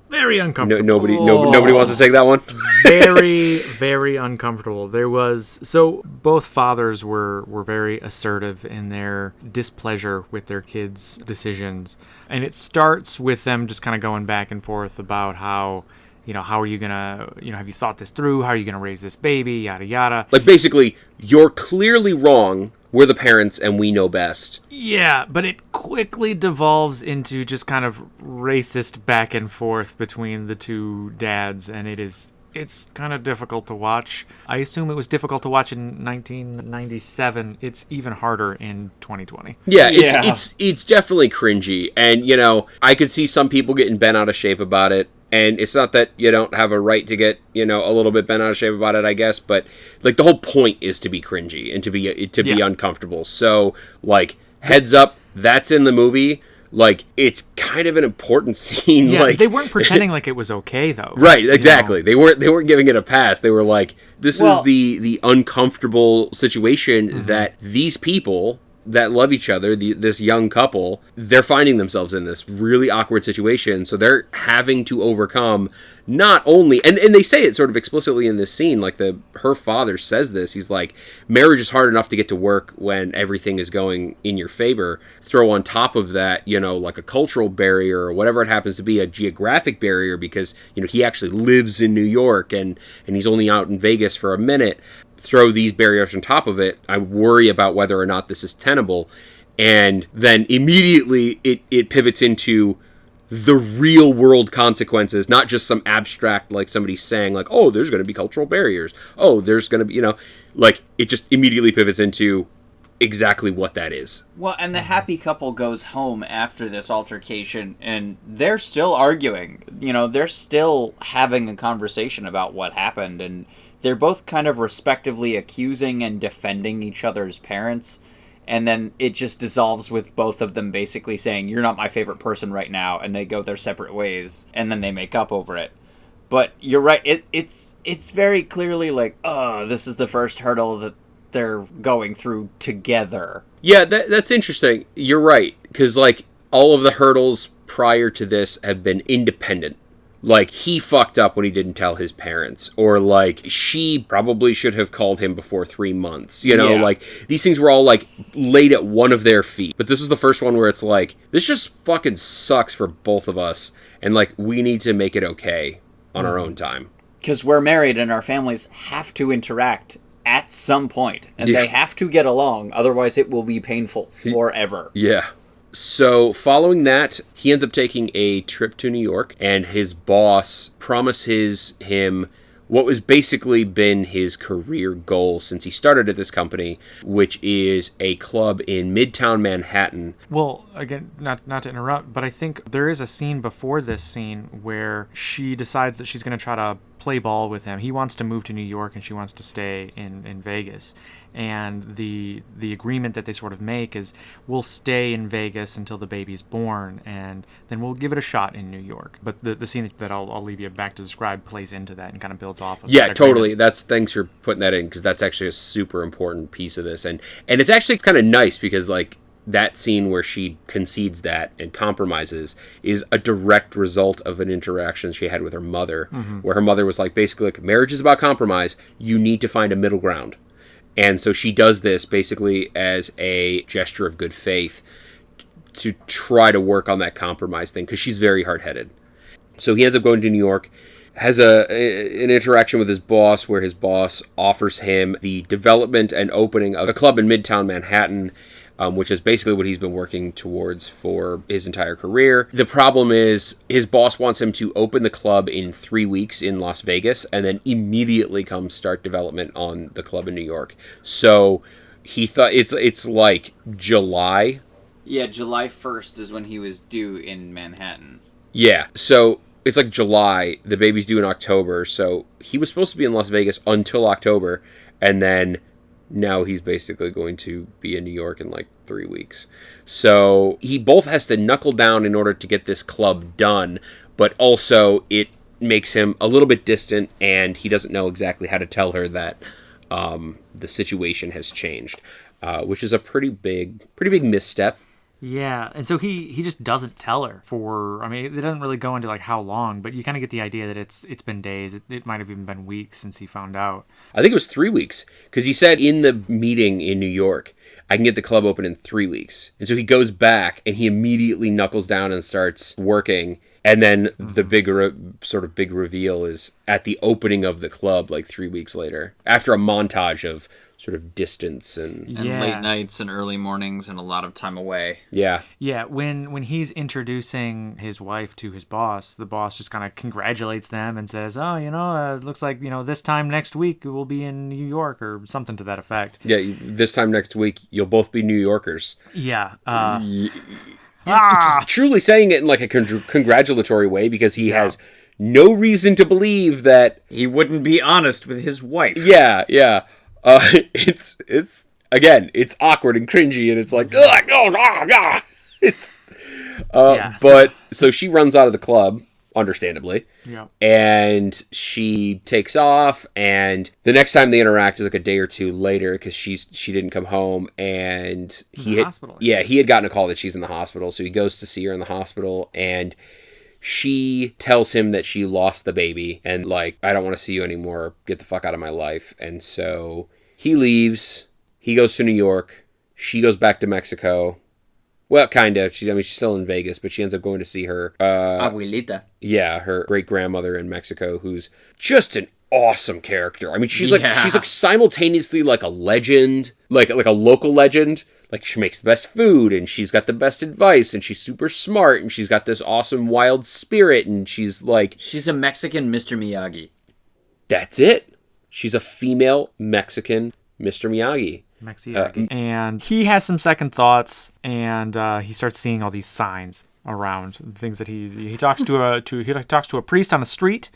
Very uncomfortable. Nobody wants to take that one. Very, very uncomfortable. So both fathers were very assertive in their displeasure with their kids' decisions. And it starts with them just kind of going back and forth about how are you going to, have you thought this through? How are you going to raise this baby? Yada, yada. Like, basically, you're clearly wrong. We're the parents and we know best. Yeah, but it quickly devolves into just kind of racist back and forth between the two dads, and it's kind of difficult to watch. I assume it was difficult to watch in 1997. It's even harder in 2020. Yeah, it's definitely cringy, and I could see some people getting bent out of shape about it. And it's not that you don't have a right to get, a little bit bent out of shape about it, I guess. But, like, the whole point is to be cringy and to be uncomfortable. So, like, heads up, that's in the movie. Like, it's kind of an important scene. Yeah, like, they weren't pretending like it was okay, though. Right, exactly. They weren't giving it a pass. They were like, this is the uncomfortable situation that these people that love each other, this young couple, they're finding themselves in this really awkward situation. So they're having to overcome not only, and they say it sort of explicitly in this scene, like her father says this, he's like, marriage is hard enough to get to work when everything is going in your favor. Throw on top of that, like a cultural barrier or whatever it happens to be, a geographic barrier, because, he actually lives in New York and he's only out in Vegas for a minute. Throw these barriers on top of it. I worry about whether or not this is tenable. And then immediately it pivots into the real world consequences, not just some abstract, like somebody saying like, oh, there's going to be cultural barriers. Oh, there's going to be, like it just immediately pivots into exactly what that is. Well, and the happy couple goes home after this altercation and they're still arguing. They're still having a conversation about what happened, and they're both kind of respectively accusing and defending each other's parents. And then it just dissolves with both of them basically saying, you're not my favorite person right now, and they go their separate ways, and then they make up over it. But you're right, it's very clearly like, oh, this is the first hurdle that they're going through together. Yeah, that's interesting. You're right, because like all of the hurdles prior to this have been independent. Like, he fucked up when he didn't tell his parents. Or, like, she probably should have called him before 3 months. Like, these things were all, like, laid at one of their feet. But this was the first one where it's like, this just fucking sucks for both of us. And, like, we need to make it okay on our own time. Because we're married and our families have to interact at some point. And they have to get along. Otherwise, it will be painful forever. Yeah. So following that, he ends up taking a trip to New York, and his boss promises him what was basically been his career goal since he started at this company, which is a club in Midtown Manhattan. Well, again, not to interrupt, but I think there is a scene before this scene where she decides that she's going to try to play ball with him. He wants to move to New York and she wants to stay in Vegas. And the agreement that they sort of make is, we'll stay in Vegas until the baby's born, and then we'll give it a shot in New York. But the scene that I'll leave you back to describe plays into that and kind of builds off of that. Yeah, totally. Thanks for putting that in, because that's actually a super important piece of this. And it's kind of nice because, like, that scene where she concedes that and compromises is a direct result of an interaction she had with her mother, where her mother was like, basically, like, marriage is about compromise. You need to find a middle ground. And so she does this basically as a gesture of good faith to try to work on that compromise thing, because she's very hard-headed. So he ends up going to New York, has an interaction with his boss where his boss offers him the development and opening of a club in Midtown Manhattan, which is basically what he's been working towards for his entire career. The problem is his boss wants him to open the club in 3 weeks in Las Vegas and then immediately come start development on the club in New York. So he thought it's like July. Yeah, July 1st is when he was due in Manhattan. Yeah, so it's like July. The baby's due in October. So he was supposed to be in Las Vegas until October, and then now he's basically going to be in New York in like 3 weeks. So he both has to knuckle down in order to get this club done, but also it makes him a little bit distant, and he doesn't know exactly how to tell her that the situation has changed, which is a pretty big misstep. Yeah, and so he just doesn't tell her for, I mean, it doesn't really go into like how long, but you kind of get the idea that it's been days. It might have even been weeks since he found out. I think it was 3 weeks, because he said in the meeting in New York, I can get the club open in 3 weeks. And so he goes back and he immediately knuckles down and starts working. And then the big reveal is at the opening of the club, like 3 weeks later, after a montage of sort of distance and late nights and early mornings and a lot of time away. Yeah. Yeah, when he's introducing his wife to his boss, the boss just kind of congratulates them and says, oh, it looks like, this time next week we'll be in New York, or something to that effect. Yeah, this time next week you'll both be New Yorkers. Yeah. Truly saying it in like a congratulatory way, because he has no reason to believe that he wouldn't be honest with his wife. Yeah. It's again, it's awkward and cringy, and it's like, but so she runs out of the club, understandably. Yeah. And she takes off, and the next time they interact is like a day or two later because she didn't come home, and he had gotten a call that she's in the hospital, so he goes to see her in the hospital, and she tells him that she lost the baby and like, I don't want to see you anymore. Get the fuck out of my life. And so he leaves. He goes to New York. She goes back to Mexico. Well, kind of. She's still in Vegas, but she ends up going to see her Abuelita. Yeah, her great grandmother in Mexico, who's just an awesome character. I mean, she's like simultaneously like a legend, like a local legend. Like, she makes the best food, and she's got the best advice, and she's super smart, and she's got this awesome wild spirit, and she's like... She's a Mexican Mr. Miyagi. That's it. She's a female Mexican Mr. Miyagi. And he has some second thoughts, and he starts seeing all these signs around, things that he talks to a priest on the street.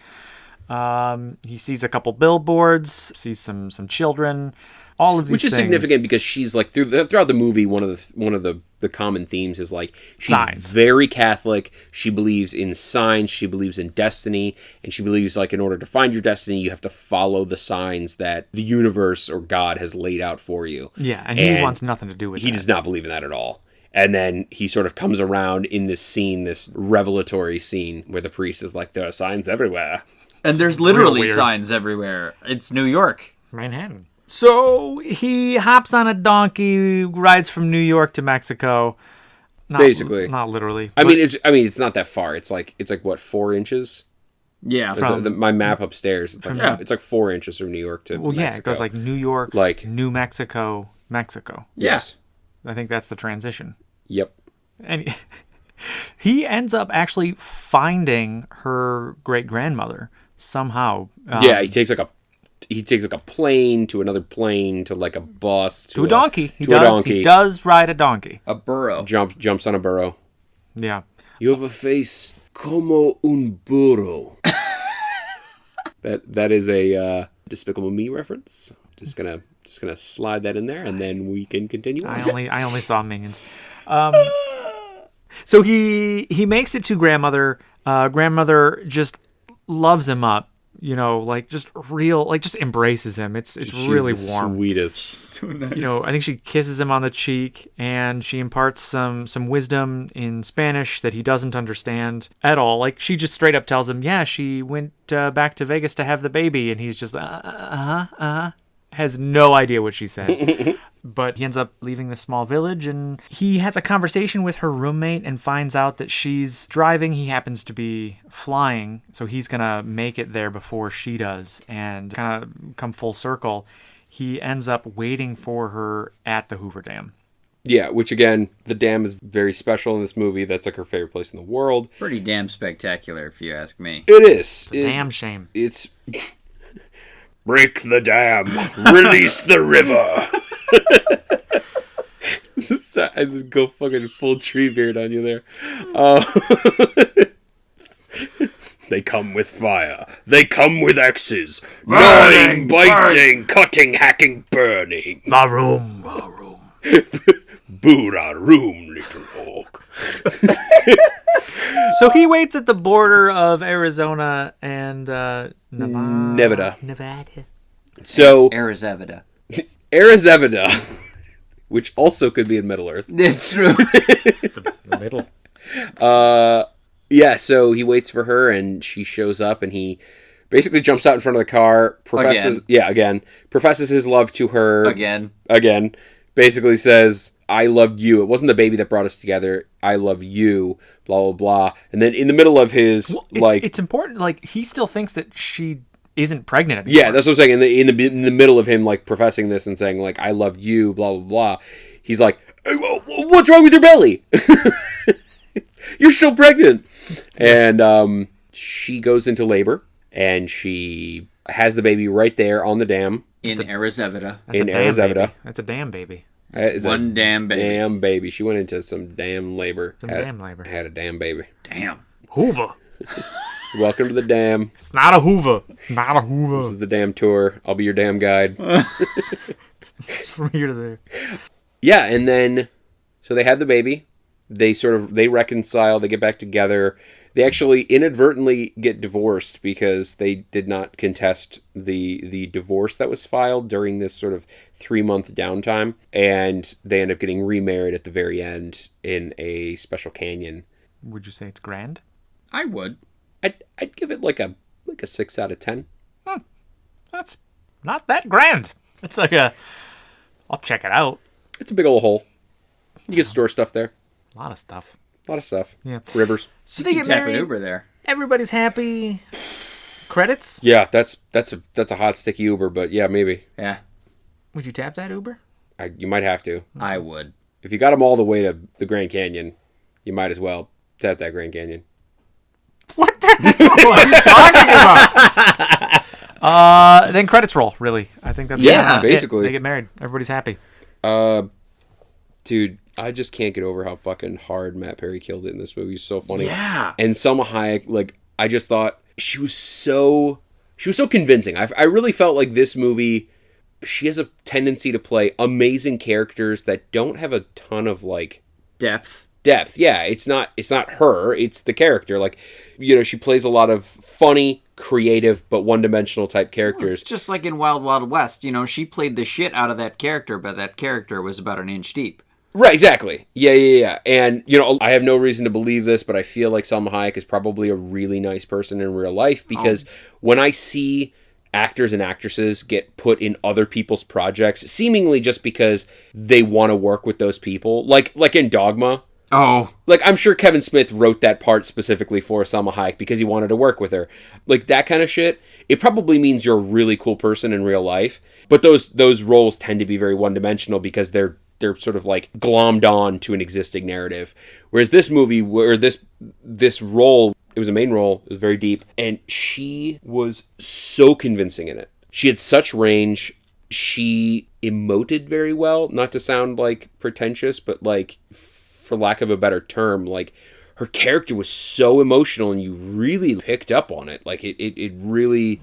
He sees a couple billboards, sees some children... All of these Which is things. significant because she's like throughout the movie, one of the common themes is like she's signs. Very Catholic. She believes in signs. She believes in destiny, and she believes like in order to find your destiny, you have to follow the signs that the universe or God has laid out for you. Yeah, and he wants nothing to do with it. He does not believe in that at all. And then he sort of comes around in this scene, this revelatory scene where the priest is like, there are signs everywhere. And there's literally signs everywhere. It's New York. Manhattan. So he hops on a donkey, rides from New York to Mexico. Basically, not literally. I mean, it's not that far. It's like what, 4 inches? Yeah, my map upstairs. It's like 4 inches from New York to Mexico. Yeah, it goes like New York, like New Mexico, Mexico. Yes, I think that's the transition. Yep. And he ends up actually finding her great grandmother somehow. He takes like a plane to another plane to like a bus to a donkey. He does ride a donkey. A burro. Jumps on a burro. Yeah. You have a face como un burro. That is a Despicable Me reference. Just gonna slide that in there, and then we can continue. I only saw Minions. So he makes it to grandmother. Grandmother just loves him up. You know, like just embraces him. It's really warm. Sweetest. So nice. You know, I think she kisses him on the cheek, and she imparts some wisdom in Spanish that he doesn't understand at all. Like, she just straight up tells him, yeah, she went back to Vegas to have the baby, and he's just has no idea what she said. But he ends up leaving the small village, and he has a conversation with her roommate and finds out that she's driving. He happens to be flying, so he's going to make it there before she does. And kind of come full circle, he ends up waiting for her at the Hoover Dam. Yeah, which again, the dam is very special in this movie. That's like her favorite place in the world. Pretty damn spectacular, if you ask me. It is. It's a damn shame. It's... Break the dam. Release the river. I just go fucking full Treebeard on you there. They come with fire. They come with axes. Gnawing, biting, cutting, hacking, burning. Varum. Buddha room, little hawk. So he waits at the border of Arizona and Nevada. So Arizona. Arizona, which also could be in Middle Earth. It's true. It's the middle. Yeah, so he waits for her, and she shows up, and he basically jumps out in front of the car, professes his love to her. Again. Basically says, I loved you. It wasn't the baby that brought us together. I love you, blah, blah, blah. And then in the middle of his, it's important, like, he still thinks that she isn't pregnant anymore. Yeah, that's what I'm saying. In the middle of him, like, professing this and saying, like, I love you, blah, blah, blah, he's like, what's wrong with your belly? You're still pregnant. And she goes into labor, and she has the baby right there on the dam. In Arizona. That's a damn baby. One damn baby. Damn baby. She went into some damn labor. Had a damn baby. Damn. Hoover. Welcome to the dam. It's not a Hoover. Not a Hoover. This is the damn tour. I'll be your damn guide. It's from here to there. Yeah, and then, so they have the baby. They reconcile. They get back together. They actually inadvertently get divorced because they did not contest the divorce that was filed during this sort of 3-month downtime, and they end up getting remarried at the very end in a special canyon. Would you say it's grand? I would. I'd give it like a 6 out of 10. That's not that grand. It's like I'll check it out. It's a big old hole. You can store stuff there. A lot of stuff. A lot of stuff. Yeah. Rivers. So they get Tap an married. Uber there. Everybody's happy. Credits? Yeah, that's a hot sticky Uber, but yeah, maybe. Yeah, Would you tap that Uber? You might have to. I would. If you got them all the way to the Grand Canyon, you might as well tap that Grand Canyon. What the hell are you talking about? Then credits roll, really. I think that's Yeah, it. basically. They get married. Everybody's happy. Dude, I just can't get over how fucking hard Matt Perry killed it in this movie. He's so funny. Yeah. And Salma Hayek, like, I just thought she was so convincing. I really felt like this movie, she has a tendency to play amazing characters that don't have a ton of, like, Depth. Yeah, it's not her, it's the character. Like, you know, she plays a lot of funny, creative, but one-dimensional type characters. It's just like in Wild Wild West. You know, she played the shit out of that character, but that character was about an inch deep. Right, exactly. Yeah. And, you know, I have no reason to believe this, but I feel like Salma Hayek is probably a really nice person in real life, because when I see actors and actresses get put in other people's projects, seemingly just because they want to work with those people, like in Dogma. Oh. Like, I'm sure Kevin Smith wrote that part specifically for Salma Hayek because he wanted to work with her. Like, that kind of shit, it probably means you're a really cool person in real life. But those roles tend to be very one-dimensional because they're sort of like glommed on to an existing narrative. Whereas this movie, where this role, it was a main role, it was very deep, and she was so convincing in it. She had such range. She emoted very well, not to sound like pretentious, but like, for lack of a better term, like, her character was so emotional and you really picked up on it. Like, it really,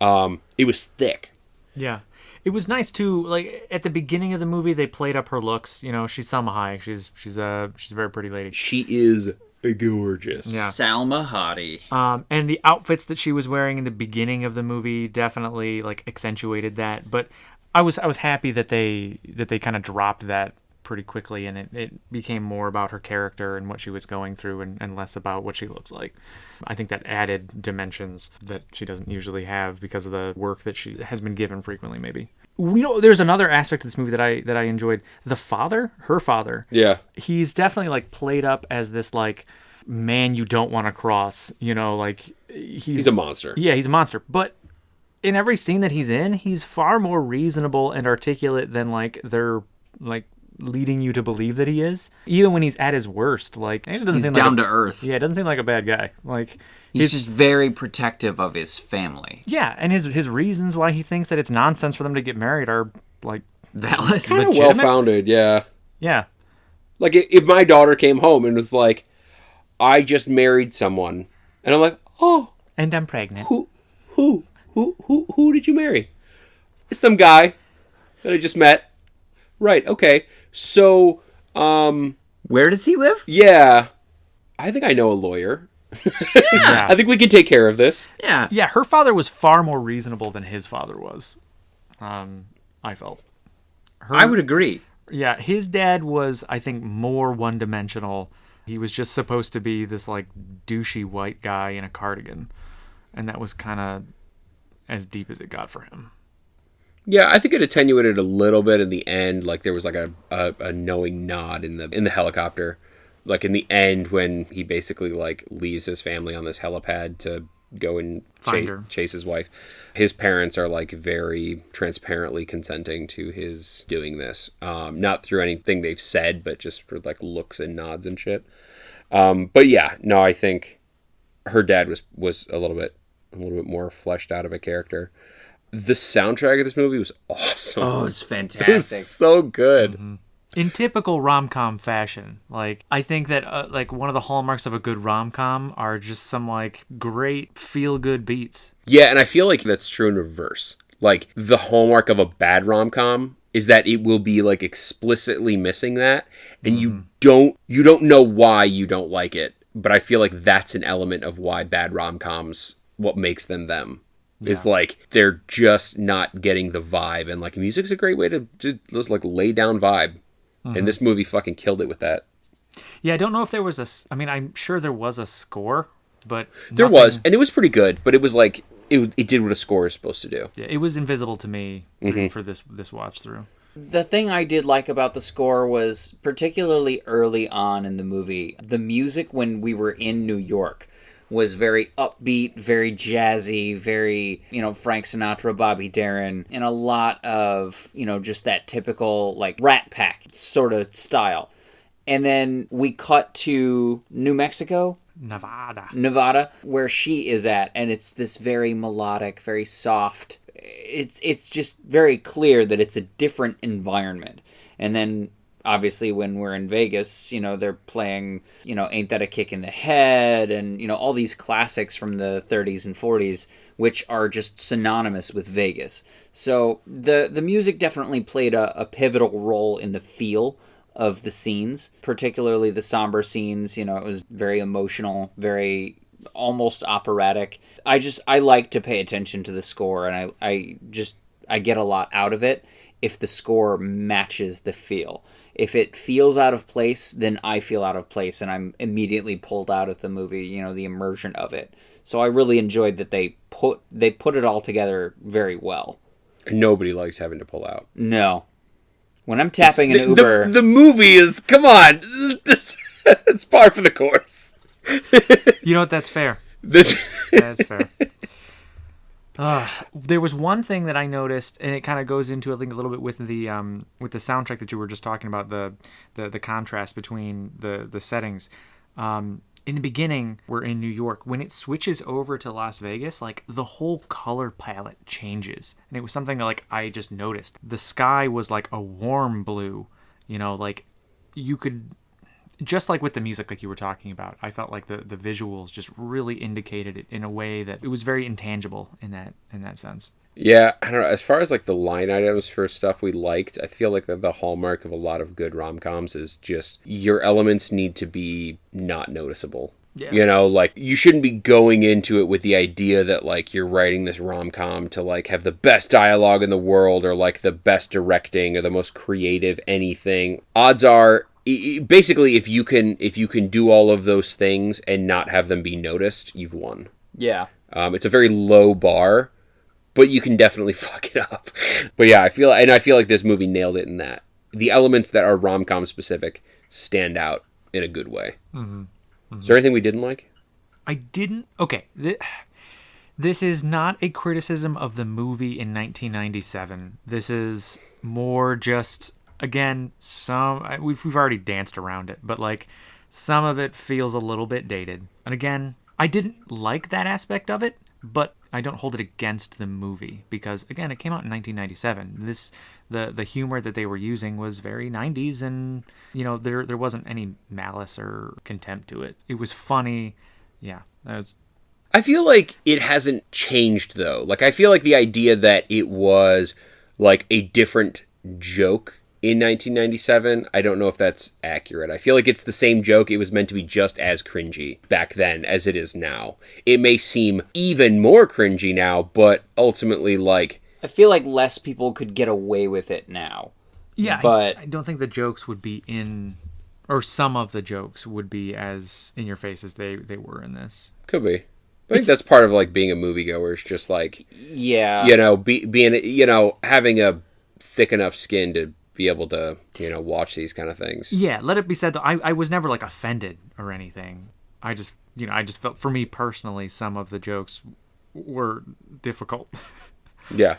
it was thick. Yeah. It was nice too. Like at the beginning of the movie, they played up her looks. You know, she's Salma Hayek. She's a very pretty lady. She is gorgeous. Yeah. Salma Hottie. And the outfits that she was wearing in the beginning of the movie definitely like accentuated that. But I was happy that they kind of dropped that pretty quickly, and it became more about her character and what she was going through, and less about what she looks like. I think that added dimensions that she doesn't usually have because of the work that she has been given frequently, maybe. You know, there's another aspect of this movie that I enjoyed. The father, her father. Yeah. He's definitely like played up as this like man you don't want to cross, you know, like he's a monster. Yeah, he's a monster. But in every scene that he's in, he's far more reasonable and articulate than like they're like leading you to believe that he is. Even when he's at his worst, like it doesn't He's seem down like to earth. Yeah, it doesn't seem like a bad guy. Like He's just very protective of his family. yeah, and his reasons why he thinks that it's nonsense for them to get married are like Valid. Kind of legitimate? well-founded, yeah. yeah. Like, if my daughter came home and was like, I just married someone, and I'm like, oh, And I'm pregnant. who did you marry? Some guy that I just met. Right, okay. So, Where does he live? yeah, I think I know a lawyer. Yeah. I think we can take care of this. Yeah. Yeah, her father was far more reasonable than his father was. I felt. I would agree. Yeah, his dad was, I think, more one-dimensional. He was just supposed to be this, like, douchey white guy in a cardigan. And that was kind of as deep as it got for him. Yeah, I think it attenuated a little bit in the end. Like, there was like a knowing nod in the helicopter. Like, in the end, when he basically like leaves his family on this helipad to go and chase his wife, his parents are like very transparently consenting to his doing this. Not through anything they've said, but just for like looks and nods and shit. But yeah, no, I think her dad was a little bit more fleshed out of a character. The soundtrack of this movie was awesome. Oh, it's It fantastic. was so good. Mm-hmm. In typical rom-com fashion, like, I think that, like, one of the hallmarks of a good rom-com are just some, like, great feel-good beats. Yeah, and I feel like that's true in reverse. Like, the hallmark of a bad rom-com is that it will be, like, explicitly missing that, and you don't know why you don't like it but I feel like that's an element of why bad rom-coms, what makes them them. Is like they're just not getting the vibe, and like music's a great way to just like lay down vibe, and this movie fucking killed it with that. Yeah, I don't know if there was I mean, I'm sure there was a score, but there was, and it was pretty good. But it was like it did what a score is supposed to do. Yeah, it was invisible to me for this watch through. The thing I did like about the score was, particularly early on in the movie, the music when we were in New York was very upbeat, very jazzy, very, Frank Sinatra, Bobby Darin, and a lot of, just that typical, like, Rat Pack sort of style. And then we cut to New Mexico? Nevada, where she is at, and it's this very melodic, very soft. It's just very clear that it's a different environment. And then obviously when we're in Vegas, they're playing, Ain't That a Kick in the Head, and, all these classics from the 30s and 40s, which are just synonymous with Vegas. So the music definitely played a pivotal role in the feel of the scenes, particularly the somber scenes. It was very emotional, very almost operatic. I like to pay attention to the score, and I get a lot out of it if the score matches the feel. If it feels out of place, then I feel out of place, and I'm immediately pulled out of the movie, the immersion of it. So I really enjoyed that they put it all together very well. And nobody likes having to pull out. No. When I'm tapping an Uber... The movie is... Come on! It's par for the course. You know what? That's fair. That's fair. There was one thing that I noticed, and it kind of goes into, I think, a little bit with the soundtrack that you were just talking about, the contrast between the settings. In the beginning, we're in New York. When it switches over to Las Vegas, like, the whole color palette changes. And it was something that, like, I just noticed. The sky was like a warm blue, like you could... Just like with the music, like you were talking about, I felt like the visuals just really indicated it in a way that it was very intangible in that sense. Yeah, I don't know. As far as like the line items for stuff we liked, I feel like the hallmark of a lot of good rom-coms is just your elements need to be not noticeable. Yeah. Like you shouldn't be going into it with the idea that like you're writing this rom-com to like have the best dialogue in the world or like the best directing or the most creative anything. Odds are, basically, if you can do all of those things and not have them be noticed, you've won. Yeah. It's a very low bar, but you can definitely fuck it up. But yeah, I feel like this movie nailed it in that. The elements that are rom-com specific stand out in a good way. Mm-hmm. Mm-hmm. Is there anything we didn't like? I didn't... Okay. This is not a criticism of the movie in 1997. This is more just... Again, we've already danced around it, but like some of it feels a little bit dated. And again, I didn't like that aspect of it, but I don't hold it against the movie because again, it came out in 1997. The humor that they were using was very 90s, and there wasn't any malice or contempt to it. It was funny. Yeah, I feel like it hasn't changed though. Like I feel like the idea that it was like a different joke in 1997, I don't know if that's accurate. I feel like it's the same joke. It was meant to be just as cringy back then as it is now. It may seem even more cringy now, but ultimately, like... I feel like less people could get away with it now. Yeah, but I don't think the jokes would be in... Or some of the jokes would be as in your face as they were in this. Could be. I think that's part of, like, being a moviegoer. It's just, like... Yeah. Being, having a thick enough skin to be able to, watch these kind of things. Yeah, let it be said, though, I was never, like, offended or anything. I just felt, for me personally, some of the jokes were difficult. Yeah.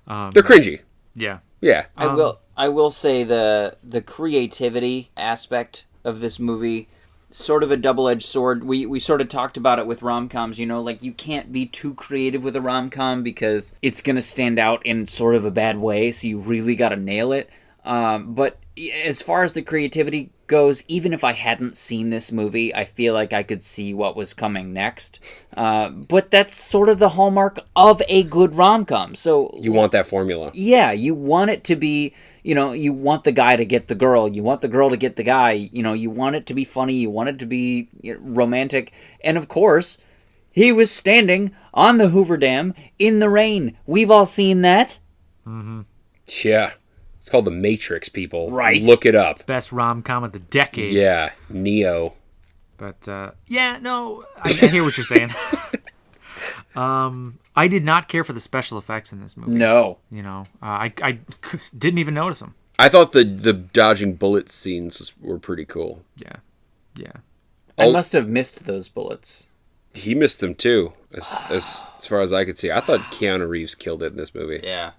They're cringy. Yeah. Yeah. I will say the creativity aspect of this movie, sort of a double-edged sword. We sort of talked about it with rom-coms, like you can't be too creative with a rom-com because it's going to stand out in sort of a bad way, so you really got to nail it. But as far as the creativity goes, even if I hadn't seen this movie, I feel like I could see what was coming next. But that's sort of the hallmark of a good rom-com. So You want that formula. yeah, you want it to be, you want the guy to get the girl, you want the girl to get the guy, you want it to be funny, you want it to be romantic, and of course, he was standing on the Hoover Dam in the rain. We've all seen that. Mm-hmm. Yeah. It's called The Matrix, people. Right. Look it up. Best rom-com of the decade. Yeah. Neo. But, yeah, no, I hear what you're saying. I did not care for the special effects in this movie. No. I didn't even notice them. I thought the dodging bullet scenes were pretty cool. Yeah. I must have missed those bullets. He missed them too, as far as I could see. I thought Keanu Reeves killed it in this movie. Yeah.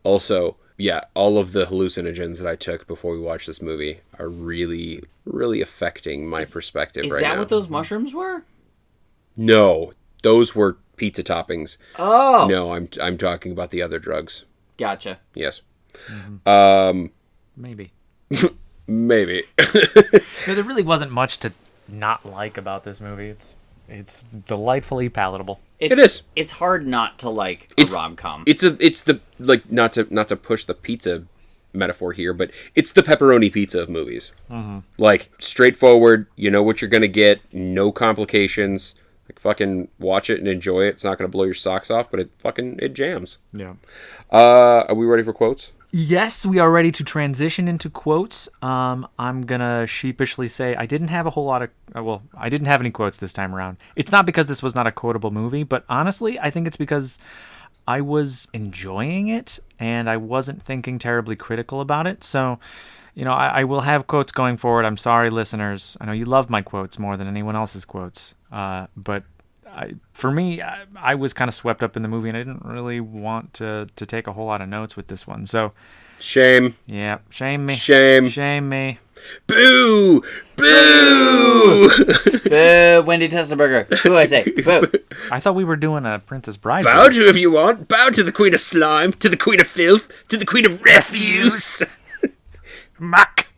Also, yeah, all of the hallucinogens that I took before we watched this movie are really, really affecting my perspective right now. Is that what those mushrooms were? No, those were pizza toppings. Oh. No, I'm talking about the other drugs. Gotcha. Yes. Maybe. Maybe. There really wasn't much to not like about this movie. It's delightfully palatable. It is. It's hard not to like a rom-com. It's the like not to push the pizza metaphor here, but it's the pepperoni pizza of movies. Mm-hmm. Like straightforward, you know what you're gonna get, no complications. Like fucking watch it and enjoy it. It's not gonna blow your socks off, but it jams. Yeah. Are we ready for quotes? Yes, we are ready to transition into quotes. I'm gonna sheepishly say I didn't have a whole lot of... I didn't have any quotes this time around. It's not because this was not a quotable movie, but honestly, I think it's because I was enjoying it, and I wasn't thinking terribly critical about it. So, I will have quotes going forward. I'm sorry, listeners. I know you love my quotes more than anyone else's quotes. But for me, I was kind of swept up in the movie, and I didn't really want to take a whole lot of notes with this one. So, shame. Yeah, shame me. Shame me. Boo! Boo! Boo, Wendy Testenberger. Who I say? Boo. I thought we were doing a Princess Bride. Bow to if you want. Bow to the Queen of Slime, to the Queen of Filth, to the Queen of Refuse. Muck.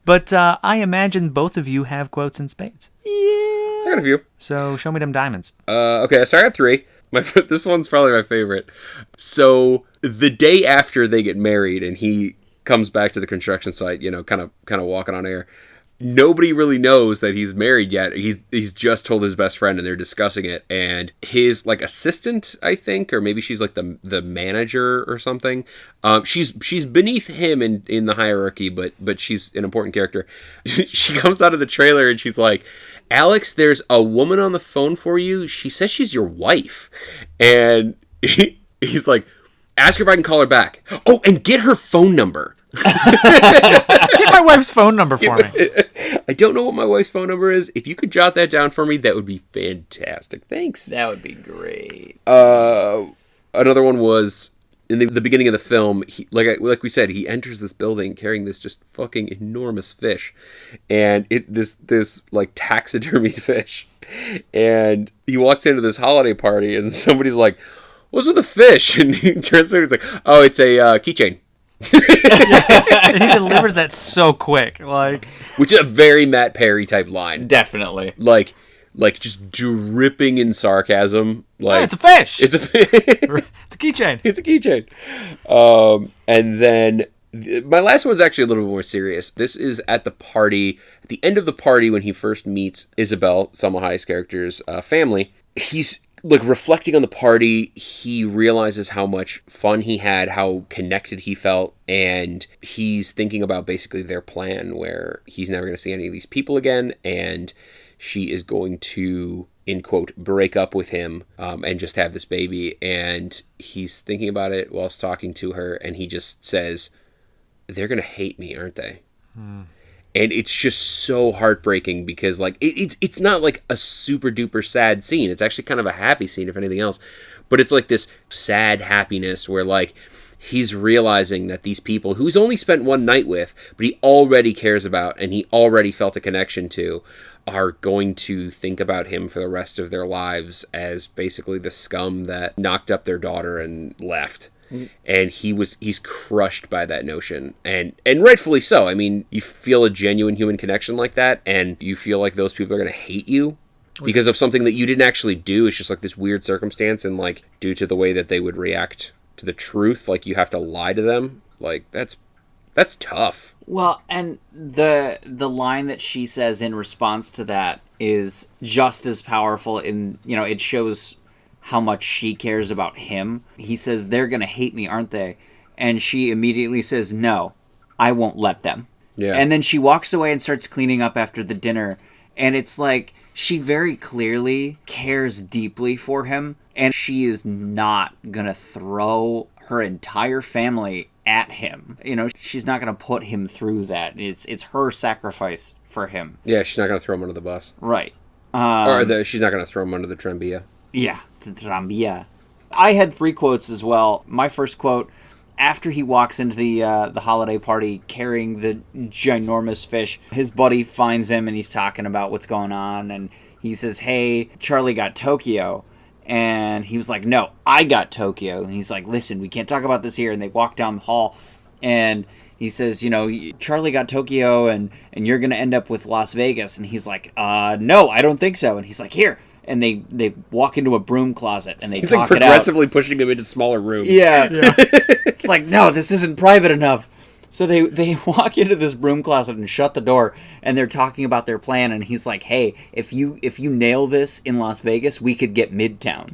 But I imagine both of you have quotes in spades. I got a few. So show me them diamonds. Okay, so I got three. This one's probably my favorite. So the day after they get married and he comes back to the construction site, kind of walking on air, nobody really knows that he's married yet. He's just told his best friend and they're discussing it. And his assistant, I think, or maybe she's like the manager or something. She's beneath him in the hierarchy, but she's an important character. She comes out of the trailer and she's like, Alex, there's a woman on the phone for you. She says she's your wife. And he's like, ask her if I can call her back. Oh, and get her phone number. Get my wife's phone number for me. I don't know what my wife's phone number is. If you could jot that down for me, that would be fantastic. Thanks. That would be great. Another one was in the beginning of the film. Like we said, he enters this building carrying this just fucking enormous fish, and this taxidermy fish, and he walks into this holiday party, and somebody's like, "What's with the fish?" And he turns to her and he's like, "Oh, it's a keychain." And he delivers that so quick, which is a very Matt Perry type line. Definitely. Like just dripping in sarcasm. It's a fish. It's a keychain. It's a keychain. And then my last one's actually a little bit more serious. This is at the end of the party when he first meets Isabel, Salma Hayek's character's family. He's reflecting on the party. He realizes how much fun he had, how connected he felt, and he's thinking about basically their plan where he's never going to see any of these people again, and she is going to, in quote, break up with him and just have this baby. And he's thinking about it whilst talking to her, and he just says, they're going to hate me, aren't they? And it's just so heartbreaking because it's not like a super duper sad scene. It's actually kind of a happy scene, if anything else. But it's like this sad happiness where he's realizing that these people who he's only spent one night with, but he already cares about and he already felt a connection to, are going to think about him for the rest of their lives as basically the scum that knocked up their daughter and left. and he's crushed by that notion, and rightfully so. I mean, you feel a genuine human connection like that, and you feel like those people are going to hate you because of something that you didn't actually do. It's just like this weird circumstance, and like due to the way that they would react to the truth, like you have to lie to them. Like that's tough. Well, and the line that she says in response to that is just as powerful. It shows how much she cares about him. He says, "They're gonna hate me, aren't they?" And she immediately says, "No, I won't let them." Yeah. And then she walks away and starts cleaning up after the dinner, and it's like she very clearly cares deeply for him, and she is not gonna throw her entire family at him. She's not going to put him through that. It's her sacrifice for him. Yeah, she's not going to throw him under the bus. Right. She's not going to throw him under the tranvia. Yeah, the tranvia. I had 3 quotes as well. My first quote, after he walks into the holiday party carrying the ginormous fish, his buddy finds him and he's talking about what's going on, and he says, "Hey, Charlie got Tokyo." And he was like, "No, I got Tokyo." And he's like, "Listen, we can't talk about this here." And they walk down the hall, and he says, "Charlie got Tokyo, and you're going to end up with Las Vegas." And he's like, "No, I don't think so." And he's like, "Here." And they walk into a broom closet, and he's talk like progressively pushing him into smaller rooms. Yeah. It's like, "No, this isn't private enough." So they walk into this broom closet and shut the door, and they're talking about their plan, and he's like, "Hey, if you nail this in Las Vegas, we could get Midtown."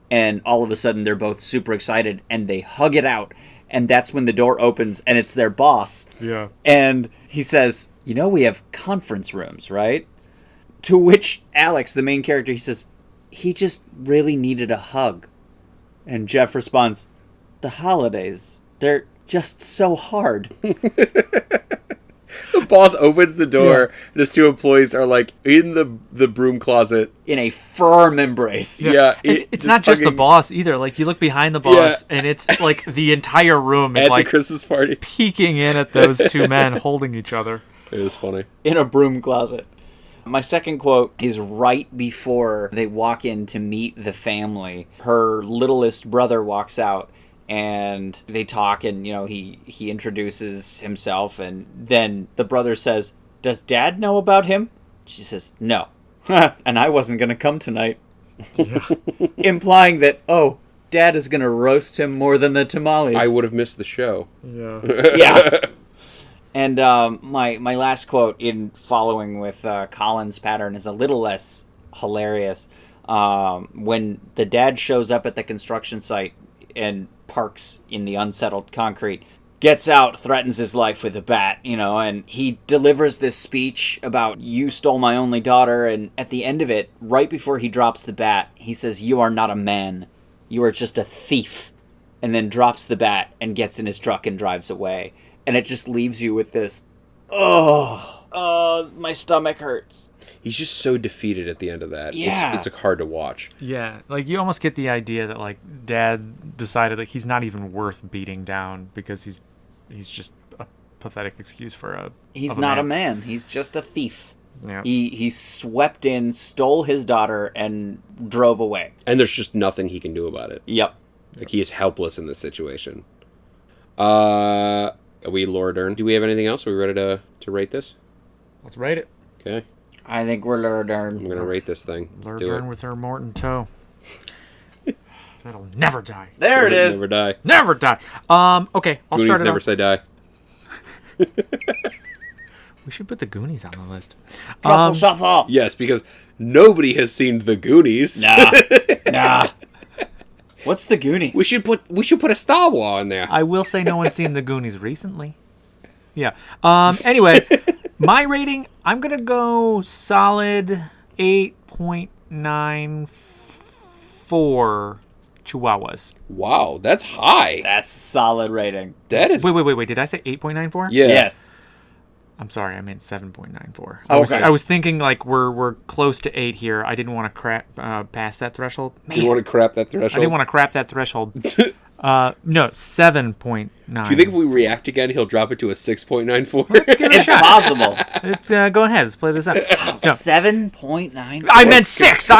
And all of a sudden they're both super excited, and they hug it out, and that's when the door opens, and it's their boss. Yeah. And he says, "We have conference rooms, right?" To which Alex, the main character, he says, "He just really needed a hug." And Jeff responds, "The holidays, they're just so hard." The boss opens the door, and his 2 employees are like in the broom closet in a firm embrace. Yeah, it's not just the boss either. Like you look behind the boss, and it's like the entire room is at like the Christmas party, peeking in at those 2 men holding each other. It is funny. In a broom closet. My second quote is right before they walk in to meet the family. Her littlest brother walks out, and they talk, and he introduces himself, and then the brother says, "Does Dad know about him?" She says, "No." "And I wasn't going to come tonight." Yeah. Implying that, Dad is going to roast him more than the tamales. I would have missed the show. Yeah. Yeah. And my last quote in following with Colin's pattern is a little less hilarious. When the dad shows up at the construction site and parks in the unsettled concrete, gets out, threatens his life with a bat, and he delivers this speech about, "You stole my only daughter," and at the end of it, right before he drops the bat, he says, "You are not a man. You are just a thief," and then drops the bat and gets in his truck and drives away. And it just leaves you with this, my stomach hurts. He's just so defeated at the end of that. Yeah. It's hard to watch. Yeah, like you almost get the idea that like Dad decided that he's not even worth beating down because he's just a pathetic excuse for a. He's not a man. He's just a thief. Yeah. He swept in, stole his daughter, and drove away. And there's just nothing he can do about it. Yep. Like he is helpless in this situation. Are we Laura Dern? Do we have anything else? Are we ready to rate this? Let's rate it. Okay. I think we're Laura Dern. I'm gonna rate this thing. Let's Laura do Dern it. with her Morton toe. That'll never die. There it is. Never die. Never die. Okay, I'll Goonies start it never off. say die. We should put the Goonies on the list. Truffle shuffle. Yes, because nobody has seen the Goonies. Nah. What's the Goonies? We should put a Star Wars in there. I will say no one's seen the Goonies recently. Yeah. Anyway, my rating, I'm going to go solid 8.94 Chihuahuas. Wow, that's high. That's a solid rating. That is. Wait. Did I say 8.94? Yeah. Yes. I'm sorry, I meant 7.94. Okay. I was thinking like we're close to 8 here. I didn't want to pass that threshold. Man, You want to crap that threshold? I didn't want to crap that threshold. No, 7.9. Do you think if we react again, he'll drop it to a 6.94? It's possible. It's, go ahead, let's play this up. No, 7.9. I meant 6. No,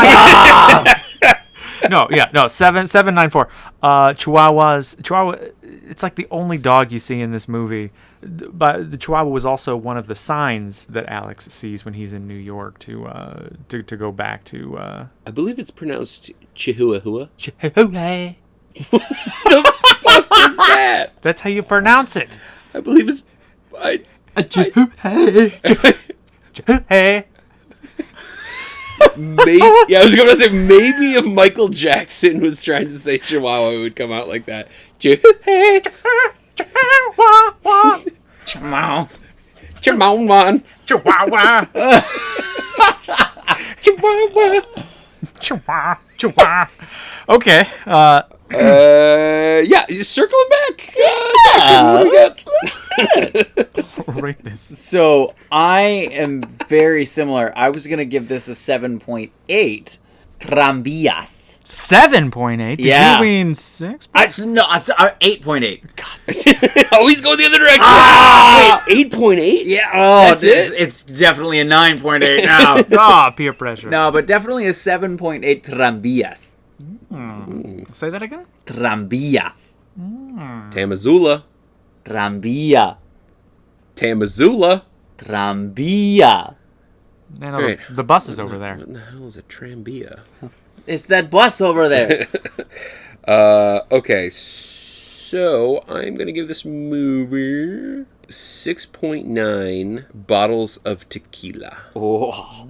7.94. Chihuahua. it's like the only dog you see in this movie. But the Chihuahua was also one of the signs that Alex sees when he's in New York to go back to. I believe it's pronounced Chihuahua. Chihuahua. The fuck is that? That's how you pronounce it. I believe it's. Chihuahua. Maybe, yeah, I was going to say maybe if Michael Jackson was trying to say Chihuahua, it would come out like that. Chihuahua. Chihuahua. Chihuahua. Chihuahua. Chihuahua. Chihuahua. Okay. Yeah, circling back. Jackson, what do we got? Rate this. So I am very similar. I was gonna give this a 7.8. Tranvías. 7.8? Did Yeah. you mean 6? No, 8.8. Always go the other direction. Wait, 8.8? Yeah. Oh, That's it? It's definitely a 9.8 now. Ah, peer pressure. No, but definitely a 7.8. Tranvías. Say that again? Tranvías. Tamazula. Tranvía. Tamazula. Tranvía. No, Great. the bus is over there. What the hell is a Trambia? It's that bus over there. Okay, so I'm going to give this movie 6.9 bottles of tequila. Oh.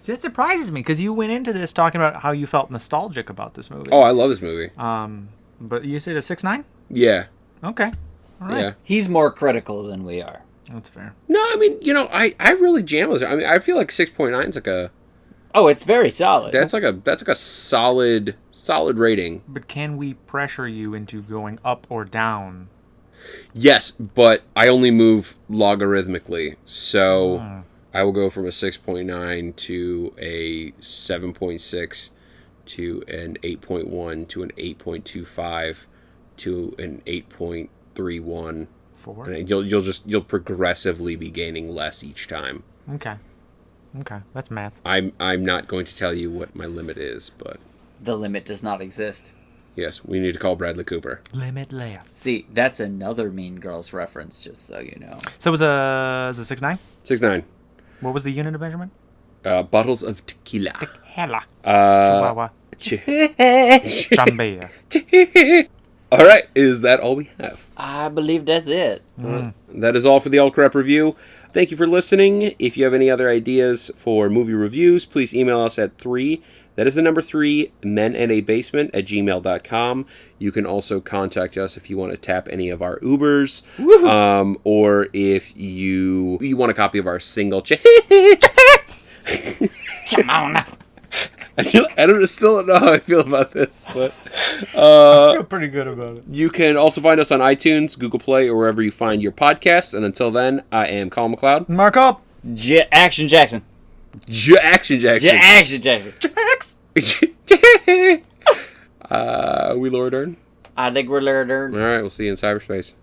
See, that surprises me because you went into this talking about how you felt nostalgic about this movie. Oh, I love this movie. But you said a 6.9? Yeah. Okay. All right. Yeah. He's more critical than we are. That's fair. No, I mean, I really jam with it. I mean, I feel like 6.9 is like a Oh, it's very solid. that's like a solid rating. But can we pressure you into going up or down? Yes, but I only move logarithmically. So I will go from a 6.9 to a 7.6 to an 8.1 to an 8.25 to an 8.31. 4? And you'll progressively be gaining less each time. Okay. That's math. I'm not going to tell you what my limit is, but The limit does not exist. yes, we need to call Bradley Cooper. Limitless. See, that's another Mean Girls reference, just so you know. So it was a 6.9? 6.9. What was the unit of measurement? Bottles of tequila. Hella. Uh, Chambea. All right, is that all we have? I believe that's it. That is all for the All Crap Review. Thank you for listening. If you have any other ideas for movie reviews, please email us at 3, that is the number 3, menandabasement@gmail.com. You can also contact us if you want to tap any of our Ubers, or if you want a copy of our single. I still don't know how I feel about this, but I feel pretty good about it. you can also find us on iTunes, Google Play, or wherever you find your podcasts. And until then, I am Colin McLeod. Mark up. Action Jackson. Action Jackson. Action Jackson. We Laura Dern. I think we're learning. All right, we'll see you in cyberspace.